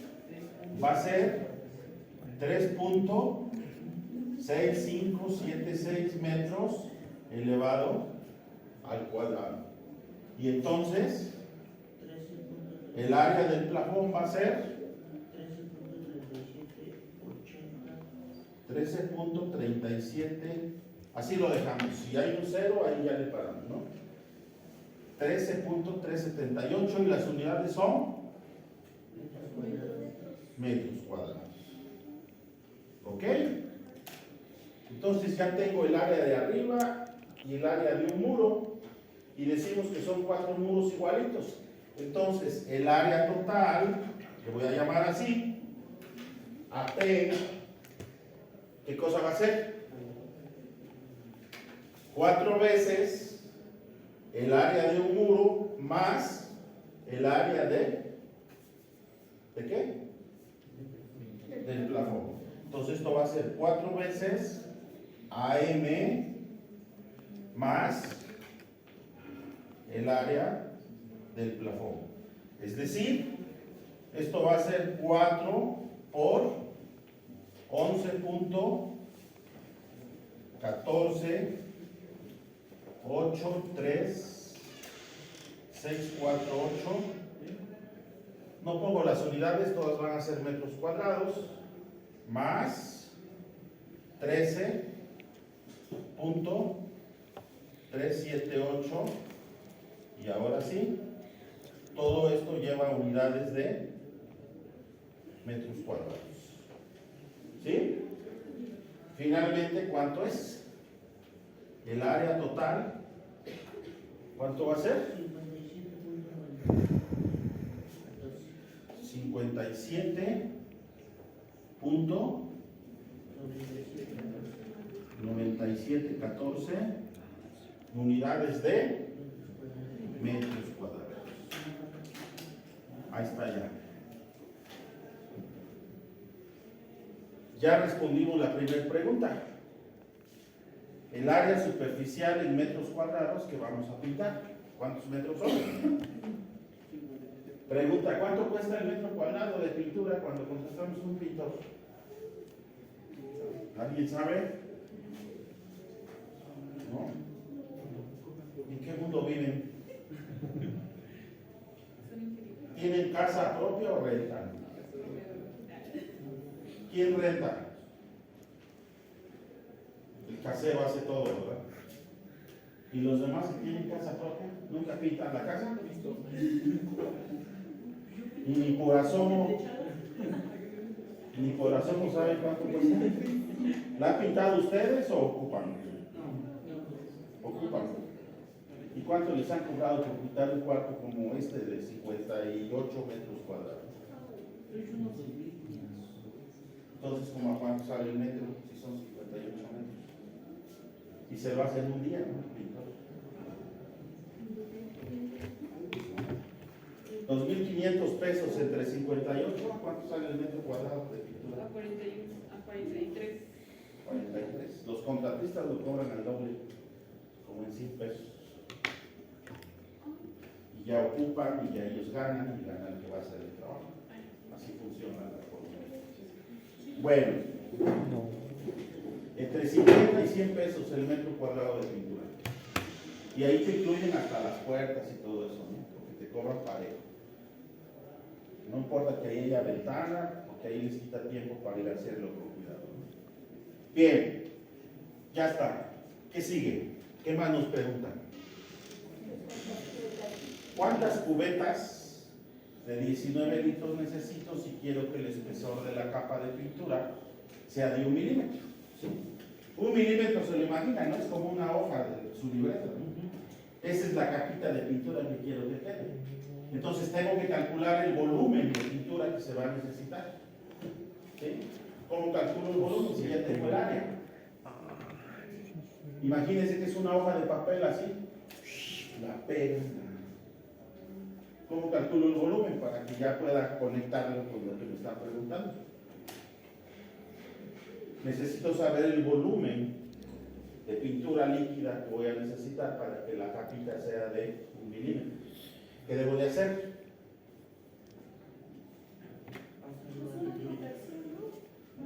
va a ser 3.6576 metros elevado al cuadrado. Y entonces, el área del plafón va a ser 13.37, así lo dejamos. Si hay un 0, ahí ya le paramos, ¿no? 13.378 y las unidades son metros cuadrados. ¿Ok? Entonces ya tengo el área de arriba y el área de un muro y decimos que son 4 muros igualitos. Entonces el área total, que voy a llamar así, AP, ¿qué cosa va a ser? 4 veces el área de un muro más el área ¿de qué? Del plafón. Entonces esto va a ser 4 veces AM más el área del plafón. Es decir, esto va a ser 4 por 11.14.83648. No pongo las unidades, todas van a ser metros cuadrados, más 13.378. Y ahora sí, todo esto lleva unidades de metros cuadrados. ¿Sí? Finalmente, ¿cuánto es? El área total, ¿cuánto va a ser? 57.9714 unidades de metros cuadrados. Ahí está ya. Ya respondimos la primera pregunta. El área superficial en metros cuadrados que vamos a pintar. ¿Cuántos metros son? Pregunta, ¿cuánto cuesta el metro cuadrado de pintura cuando contratamos un pintor? ¿Alguien sabe? ¿No? ¿En qué mundo viven? ¿Tienen casa propia o rentan? ¿Quién renta? El casero hace todo, ¿verdad? ¿Y los demás que tienen casa propia? ¿Nunca pintan la casa? Y ni por asomo no saben cuánto cuesta. ¿La han pintado ustedes o ocupan? Ocupan. ¿Y cuánto les han cobrado por pintar un cuarto como este de 58 metros cuadrados? Entonces, ¿cómo a cuánto sale el metro si son 58 metros? Y se lo hacen un día, ¿no? Pintor. 2.500 pesos entre 58, ¿cuánto sale el metro cuadrado de pintura? A 41, a 43. 43. Los contratistas lo cobran al doble, como en 100 pesos. Y ya ocupan, y ya ellos ganan, y ganan el que va a hacer el trabajo. Así funciona la fórmula. Bueno, entre 50 y 100 pesos el metro cuadrado de pintura. Y ahí te incluyen hasta las puertas y todo eso, ¿no? Porque te cobran parejo. No importa que haya ventana, porque ahí les quita tiempo para ir a hacerlo con cuidado, ¿no? Bien, ya está. ¿Qué sigue? ¿Qué más nos preguntan? ¿Cuántas cubetas de 19 litros necesito si quiero que el espesor de la capa de pintura sea de 1 milímetro? ¿Sí? 1 milímetro se lo imagina, ¿no? Es como una hoja de su libreta, ¿no? Esa es la capita de pintura que quiero que quede. Entonces tengo que calcular el volumen de pintura que se va a necesitar. ¿Sí? ¿Cómo calculo el volumen si ya tengo el área? Imagínense que es una hoja de papel así. La pego. ¿Cómo calculo el volumen para que ya pueda conectarlo con lo que me están preguntando? Necesito saber el volumen de pintura líquida que voy a necesitar para que la capita sea de 1 milímetro. ¿Qué debo de hacer?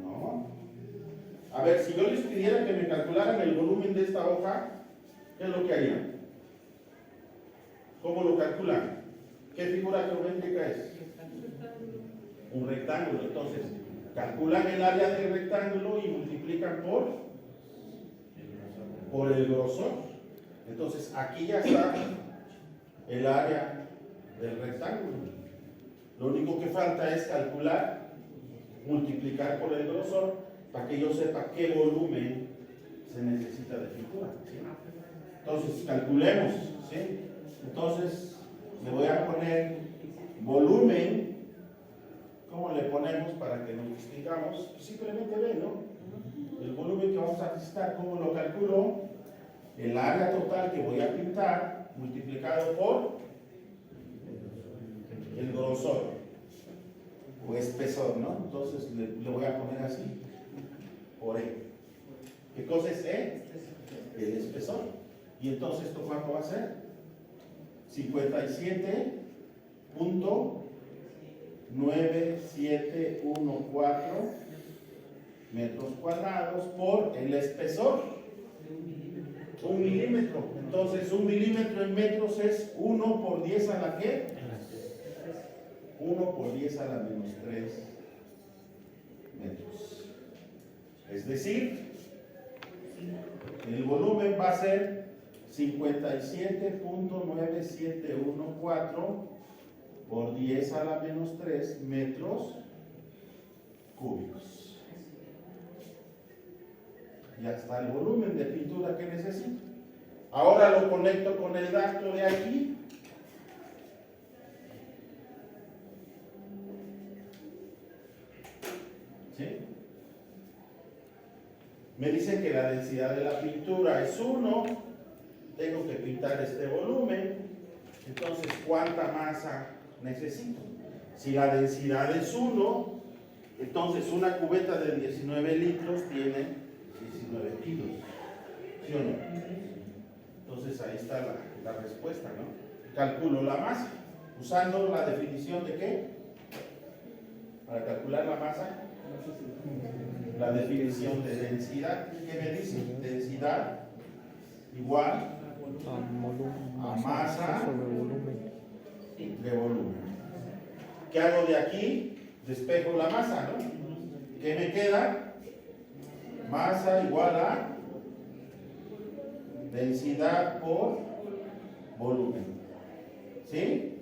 No. A ver, si yo les pidiera que me calcularan el volumen de esta hoja, ¿qué es lo que harían? ¿Cómo lo calculan? ¿Qué figura geométrica es? Un rectángulo. Entonces, calculan el área del rectángulo y multiplican por el grosor. Entonces, aquí ya está el área del rectángulo. Lo único que falta es calcular, multiplicar por el grosor, para que yo sepa qué volumen se necesita de pintura, ¿sí? Entonces, calculemos, ¿sí? Entonces, le voy a poner volumen. ¿Cómo le ponemos para que nos distingamos? Pues simplemente ve, ¿no? El volumen que vamos a necesitar, ¿cómo lo calculo? El área total que voy a pintar multiplicado por el grosor o espesor, ¿no? Entonces le voy a poner así, por E. ¿Qué cosa es E? El espesor. Y entonces, ¿esto cuánto va a ser? 57.9714 metros cuadrados por el espesor. 1 milímetro. Entonces, 1 milímetro en metros es 1 por 10 a la ¿qué? 1 por 10 a la menos 3 metros. Es decir, el volumen va a ser 57.9714 por 10 a la menos 3 metros cúbicos. Ya está el volumen de pintura que necesito. Ahora lo conecto con el dato de aquí. ¿Sí? Me dicen que la densidad de la pintura es 1. Tengo que pintar este volumen. Entonces, ¿cuánta masa necesito? Si la densidad es 1, entonces una cubeta de 19 litros tiene 19 kilos. ¿Sí o no? Entonces ahí está la respuesta, ¿no? Calculo la masa, usando la definición de ¿qué? Para calcular la masa, la definición de densidad. ¿Qué me dice? Densidad igual a masa sobre volumen. de volumen. ¿Qué hago de aquí? Despejo la masa, ¿no? ¿Qué me queda? Masa igual a densidad por volumen. ¿Sí?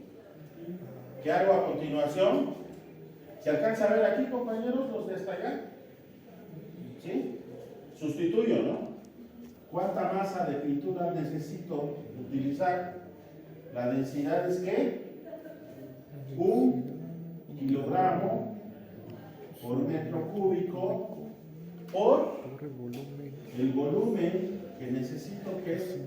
¿Qué hago a continuación? ¿Se alcanza a ver aquí, compañeros, los de hasta allá? ¿Sí? Sustituyo, ¿no? ¿Cuánta masa de pintura necesito utilizar? La densidad es ¿qué? 1 kilogramo por metro cúbico por el volumen que necesito, que es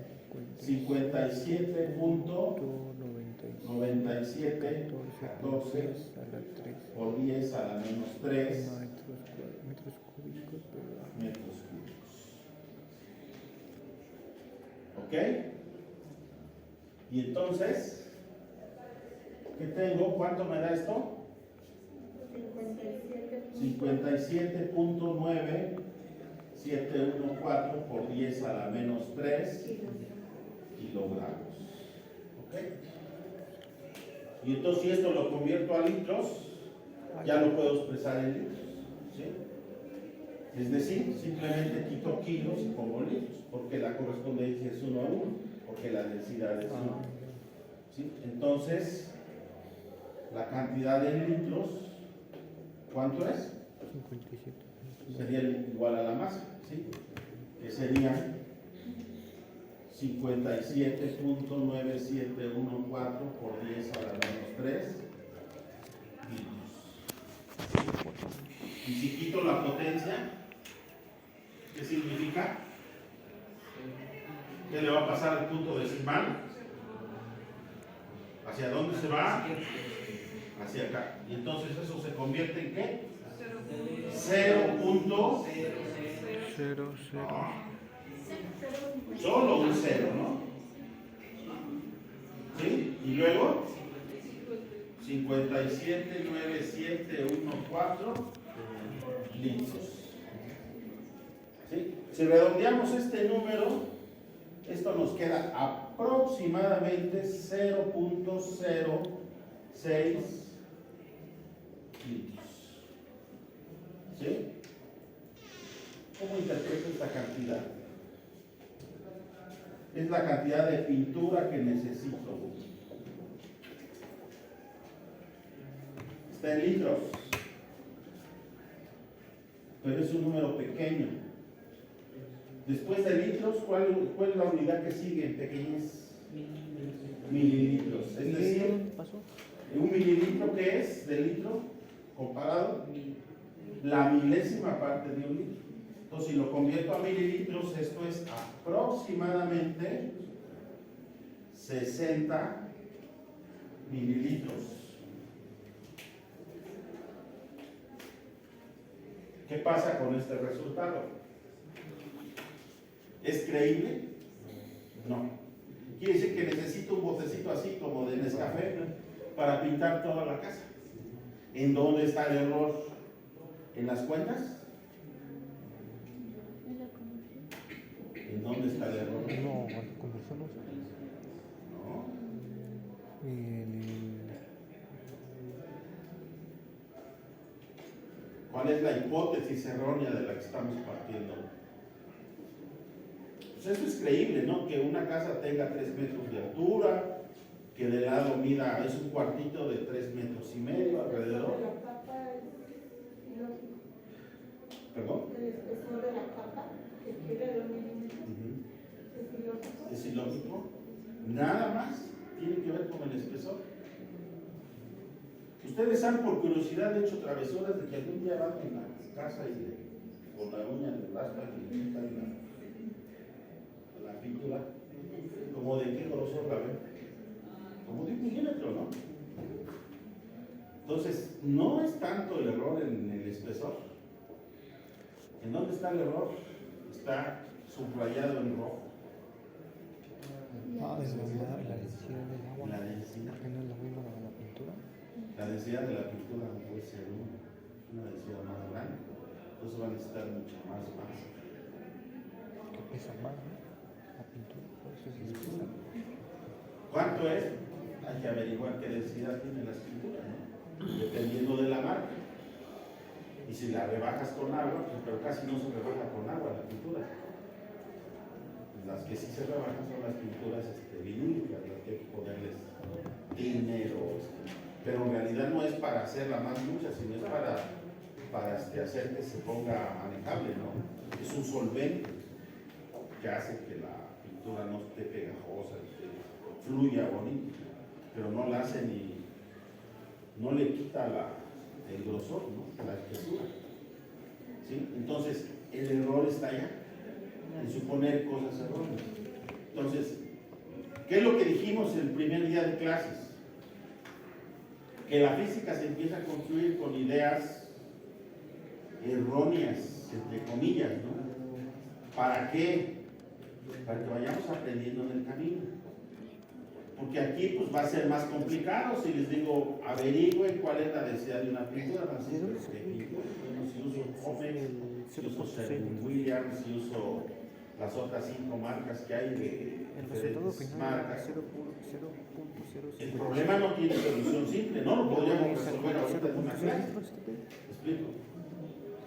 57.9714 por 10 a la menos 3 metros cúbicos. ¿Ok? Y entonces, ¿qué tengo? ¿Cuánto me da esto? 57.9714 por 10 a la menos 3 kilogramos. ¿Ok? Y entonces si esto lo convierto a litros, ya lo puedo expresar en litros. ¿Sí? Es decir, simplemente quito kilos y pongo litros, porque la correspondencia es 1 a 1, porque la densidad es 1. ¿Sí? Entonces, la cantidad en litros, ¿cuánto es? 57. Sería igual a la masa, ¿sí? Que sería 57.9714 por 10 a la menos 3 litros. Y si quito la potencia, ¿qué significa? ¿Qué le va a pasar al punto decimal? ¿Hacia dónde se va? Hacia acá. Y entonces eso se convierte en ¿qué? 0.00. Solo un 0, ¿no? ¿Sí? Y luego 57.9714 litros. ¿Sí? Si redondeamos este número, esto nos queda aproximadamente 0.06 litros. ¿Sí? ¿Cómo interpreto esta cantidad? Es la cantidad de pintura que necesito. Está en litros, pero es un número pequeño. Después de litros, ¿cuál es la unidad que sigue en pequeños? Mililitros. Es decir, un mililitro, ¿qué es de litro comparado? La milésima parte de un litro. Entonces, si lo convierto a mililitros, esto es aproximadamente 60 mililitros. ¿Qué pasa con este resultado? ¿Es creíble? No. Quiere decir que necesito un botecito así como de Nescafé para pintar toda la casa. ¿En dónde está el error? ¿En las cuentas? ¿En dónde está el error? No, conversión no. No. ¿Cuál es la hipótesis errónea de la que estamos partiendo? Pues esto es creíble, ¿no? Que una casa tenga 3 metros de altura, que de lado mida, es un cuartito de 3 metros y medio alrededor. La capa es ilógico. ¿Perdón? El espesor de la capa, que quiere 2 milímetros, es ilógico. ¿Es ilógico? Nada más tiene que ver con el espesor. Ustedes han por curiosidad hecho travesuras de que algún día van en la casa y con la uña le raspan y le quitan la pintura. ¿Como de qué grosor la ven? Como de 1 milímetro, ¿no? Entonces, no es tanto el error en el espesor. ¿En dónde está el error? Está subrayado en rojo. Ah, es la densidad del agua. La densidad. ¿Por qué no es lo mismo que la pintura? La densidad de la pintura no puede ser una densidad más grande, entonces va a necesitar mucha más masa. Que pesa más, ¿no? La pintura, por eso sí es pesada. ¿Cuánto es? Hay que averiguar qué densidad tienen las pinturas, ¿no? Dependiendo de la marca. Y si la rebajas con agua, pues, pero casi no se rebaja con agua la pintura. Las que sí se rebajan son las pinturas vinílicas, las que hay que ponerles thinner pero en realidad no es para hacerla más lucha, sino es para hacer que se ponga manejable, ¿no? Es un solvente que hace que la pintura no esté pegajosa, que fluya bonito, pero no la hace no le quita el grosor, ¿no? La espesura. ¿Sí? Entonces, el error está allá, en suponer cosas erróneas. Entonces, ¿qué es lo que dijimos el primer día de clases? Que la física se empieza a construir con ideas erróneas, entre comillas, ¿no? ¿Para qué? Para que vayamos aprendiendo en el camino. Porque aquí pues va a ser más complicado si les digo, averigüen cuál es la densidad de una pintura. Si uso Comex, si uso Sherwin-Williams, si uso las otras 5 marcas que hay de El resultado diferentes final marcas. es 0.0. El problema no tiene solución simple, no lo podríamos resolver ahorita en una clase. ¿Explico?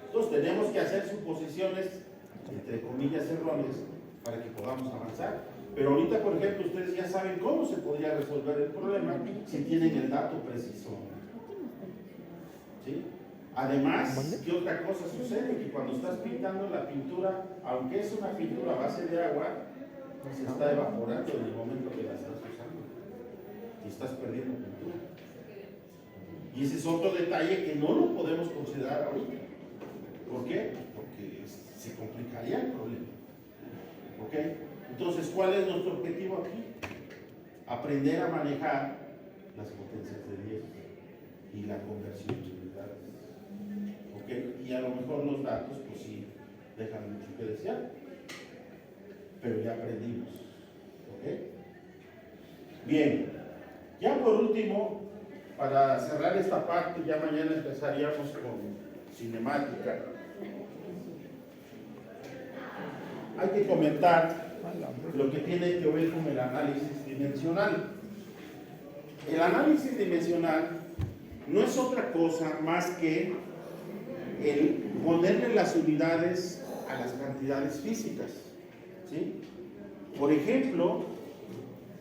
Entonces tenemos que hacer suposiciones, entre comillas, erróneas, para que podamos avanzar. Pero ahorita, por ejemplo, ustedes ya saben cómo se podría resolver el problema si tienen el dato preciso. ¿Sí? Además, ¿qué otra cosa sucede? Que cuando estás pintando la pintura, aunque es una pintura a base de agua, se está evaporando en el momento que la estás usando. Y estás perdiendo pintura. Y ese es otro detalle que no lo podemos considerar ahorita. ¿Por qué? Porque se complicaría el problema. ¿Ok? Entonces, ¿cuál es nuestro objetivo aquí? Aprender a manejar las potencias de Dios y la conversión de unidades. ¿Ok? Y a lo mejor los datos, pues sí, dejan mucho que desear. Pero ya aprendimos. ¿Ok? Bien. Ya por último, para cerrar esta parte, ya mañana empezaríamos con cinemática. Hay que comentar lo que tiene que ver con el análisis dimensional. El análisis dimensional no es otra cosa más que el ponerle las unidades a las cantidades físicas. ¿Sí? Por ejemplo,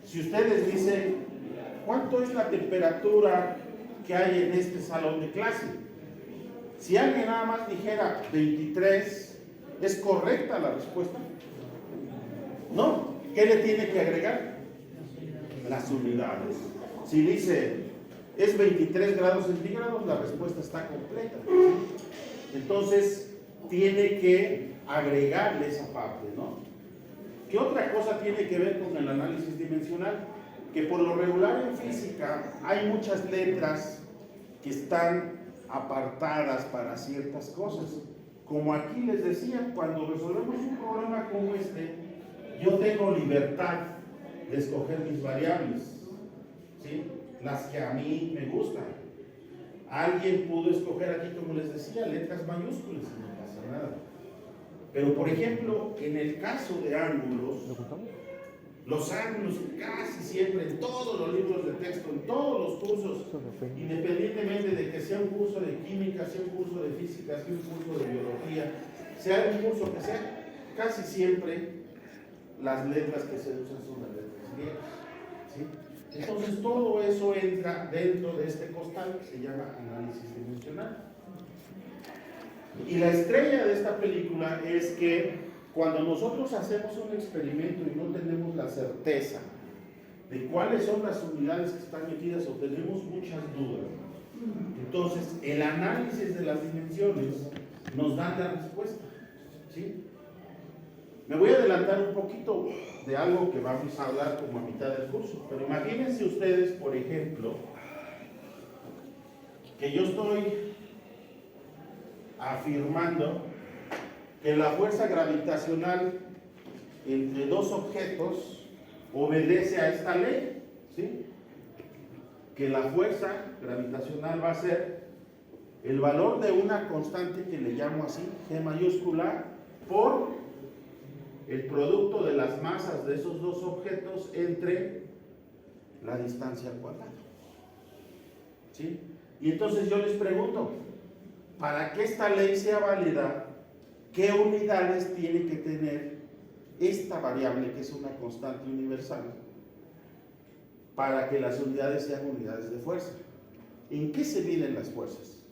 si ustedes dicen, ¿cuánto es la temperatura que hay en este salón de clase? Si alguien nada más dijera 23, ¿es correcta la respuesta? No. ¿Qué le tiene que agregar? Las unidades. Si dice, es 23 grados centígrados, la respuesta está completa. Entonces, tiene que agregarle esa parte, ¿no? ¿Qué otra cosa tiene que ver con el análisis dimensional? Que por lo regular en física hay muchas letras que están apartadas para ciertas cosas. Como aquí les decía, cuando resolvemos un problema como este, yo tengo libertad de escoger mis variables, ¿sí? Las que a mí me gustan. Alguien pudo escoger aquí, como les decía, letras mayúsculas y no pasa nada. Pero, por ejemplo, en el caso de ángulos, los ángulos casi siempre, en todos los libros de texto, en todos los cursos, independientemente de que sea un curso de química, sea un curso de física, sea un curso de biología, sea un curso que sea, casi siempre las letras que se usan son las letras griegas. ¿Sí? Entonces todo eso entra dentro de este costal que se llama análisis dimensional. Y la estrella de esta película es que cuando nosotros hacemos un experimento y no tenemos la certeza de cuáles son las unidades que están metidas o tenemos muchas dudas, entonces el análisis de las dimensiones nos da la respuesta. ¿Sí? Me voy a adelantar un poquito de algo que vamos a hablar como a mitad del curso, pero imagínense ustedes, por ejemplo, que yo estoy afirmando que la fuerza gravitacional entre dos objetos obedece a esta ley, ¿sí? Que la fuerza gravitacional va a ser el valor de una constante que le llamo así, G mayúscula, por el producto de las masas de esos dos objetos entre la distancia al cuadrado. ¿Sí? Y entonces yo les pregunto, para que esta ley sea válida, ¿qué unidades tiene que tener esta variable que es una constante universal para que las unidades sean unidades de fuerza? ¿En qué se miden las fuerzas?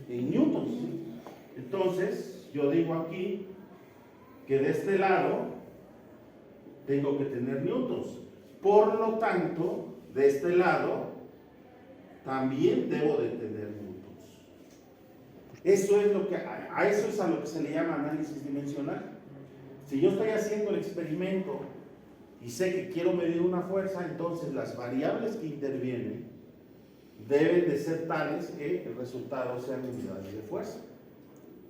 En newtons. Entonces, yo digo aquí que de este lado tengo que tener newtons. Por lo tanto, de este lado también debo de tener newtons. Eso es lo que, a eso es a lo que se le llama análisis dimensional. Si yo estoy haciendo el experimento y sé que quiero medir una fuerza, entonces las variables que intervienen deben de ser tales que el resultado sean unidades de fuerza.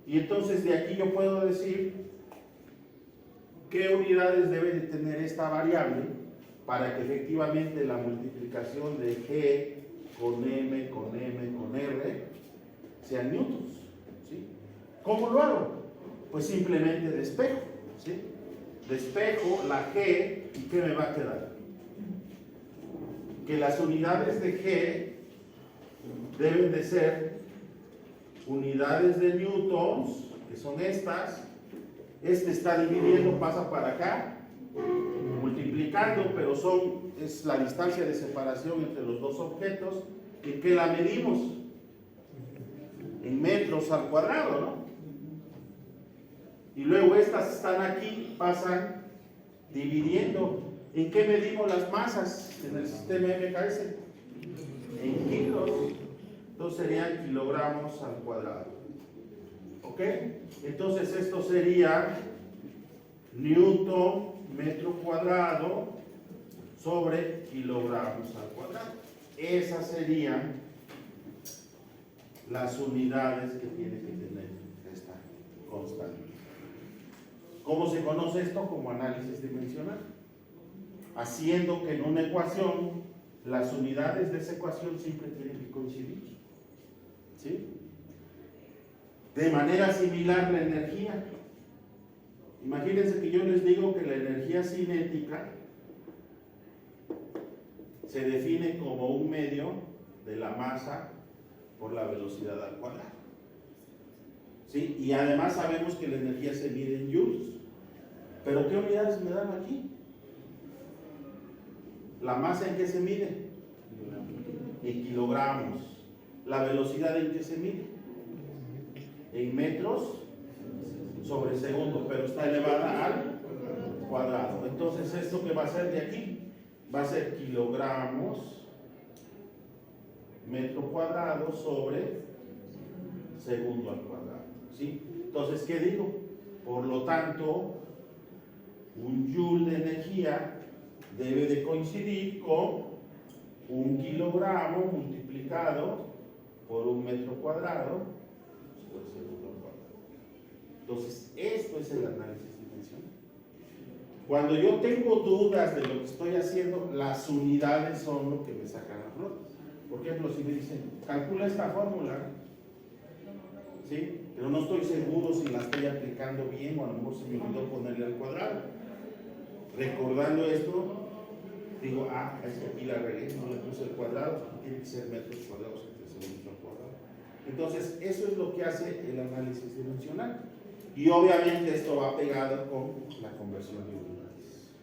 Y entonces de aquí yo puedo decir qué unidades debe de tener esta variable para que efectivamente la multiplicación de G con M, con M, con R sean newtons. ¿Sí? ¿Cómo lo hago? Pues simplemente despejo. ¿Sí? Despejo la G y ¿qué me va a quedar? Que las unidades de G deben de ser unidades de newtons, que son estas. Este está dividiendo, pasa para acá, multiplicando, pero es la distancia de separación entre los dos objetos. ¿En qué la medimos? En metros al cuadrado, ¿no? Y luego estas están aquí, pasan dividiendo. ¿En qué medimos las masas en el sistema MKS? En kilos. Entonces serían kilogramos al cuadrado. ¿Ok? Entonces esto sería newton metro cuadrado sobre kilogramos al cuadrado. Esas serían las unidades que tiene que tener esta constante. ¿Cómo se conoce esto? Como análisis dimensional. Haciendo que en una ecuación las unidades de esa ecuación siempre tienen que coincidir. ¿Sí? De manera similar la energía. Imagínense que yo les digo que la energía cinética se define como un medio de la masa por la velocidad al cuadrado. ¿Sí? Y además sabemos que la energía se mide en joules. ¿Pero qué unidades me dan aquí? ¿La masa en qué se mide? En kilogramos. ¿La velocidad en qué se mide? En metros sobre segundo, pero está elevada al cuadrado. Entonces, ¿esto qué va a ser de aquí? Va a ser kilogramos metro cuadrado sobre segundo al cuadrado. ¿Sí? Entonces, ¿qué digo? Por lo tanto, un joule de energía debe de coincidir con un kilogramo multiplicado por un metro cuadrado sobre segundo al cuadrado. Entonces, esto es el análisis dimensional. Cuando yo tengo dudas de lo que estoy haciendo, las unidades son lo que me sacan a flote. Por ejemplo, si me dicen, calcula esta fórmula, ¿sí? Pero no estoy seguro si la estoy aplicando bien o a lo mejor se me olvidó ponerle al cuadrado. Recordando esto, digo, es que aquí la regué, no le puse el cuadrado, tiene que ser metros cuadrados entre segundo al cuadrado. Entonces, eso es lo que hace el análisis dimensional. Y obviamente esto va pegado con la conversión de unidades.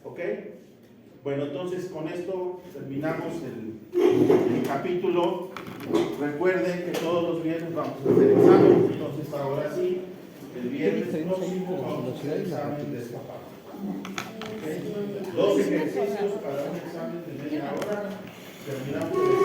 ¿Ok? Bueno, entonces con esto terminamos el capítulo. Recuerden que todos los viernes vamos a hacer examen. Entonces ahora sí, el viernes próximo vamos a hacer examen de esta parte. ¿Okay? 2 ejercicios para un examen de media hora. Terminamos el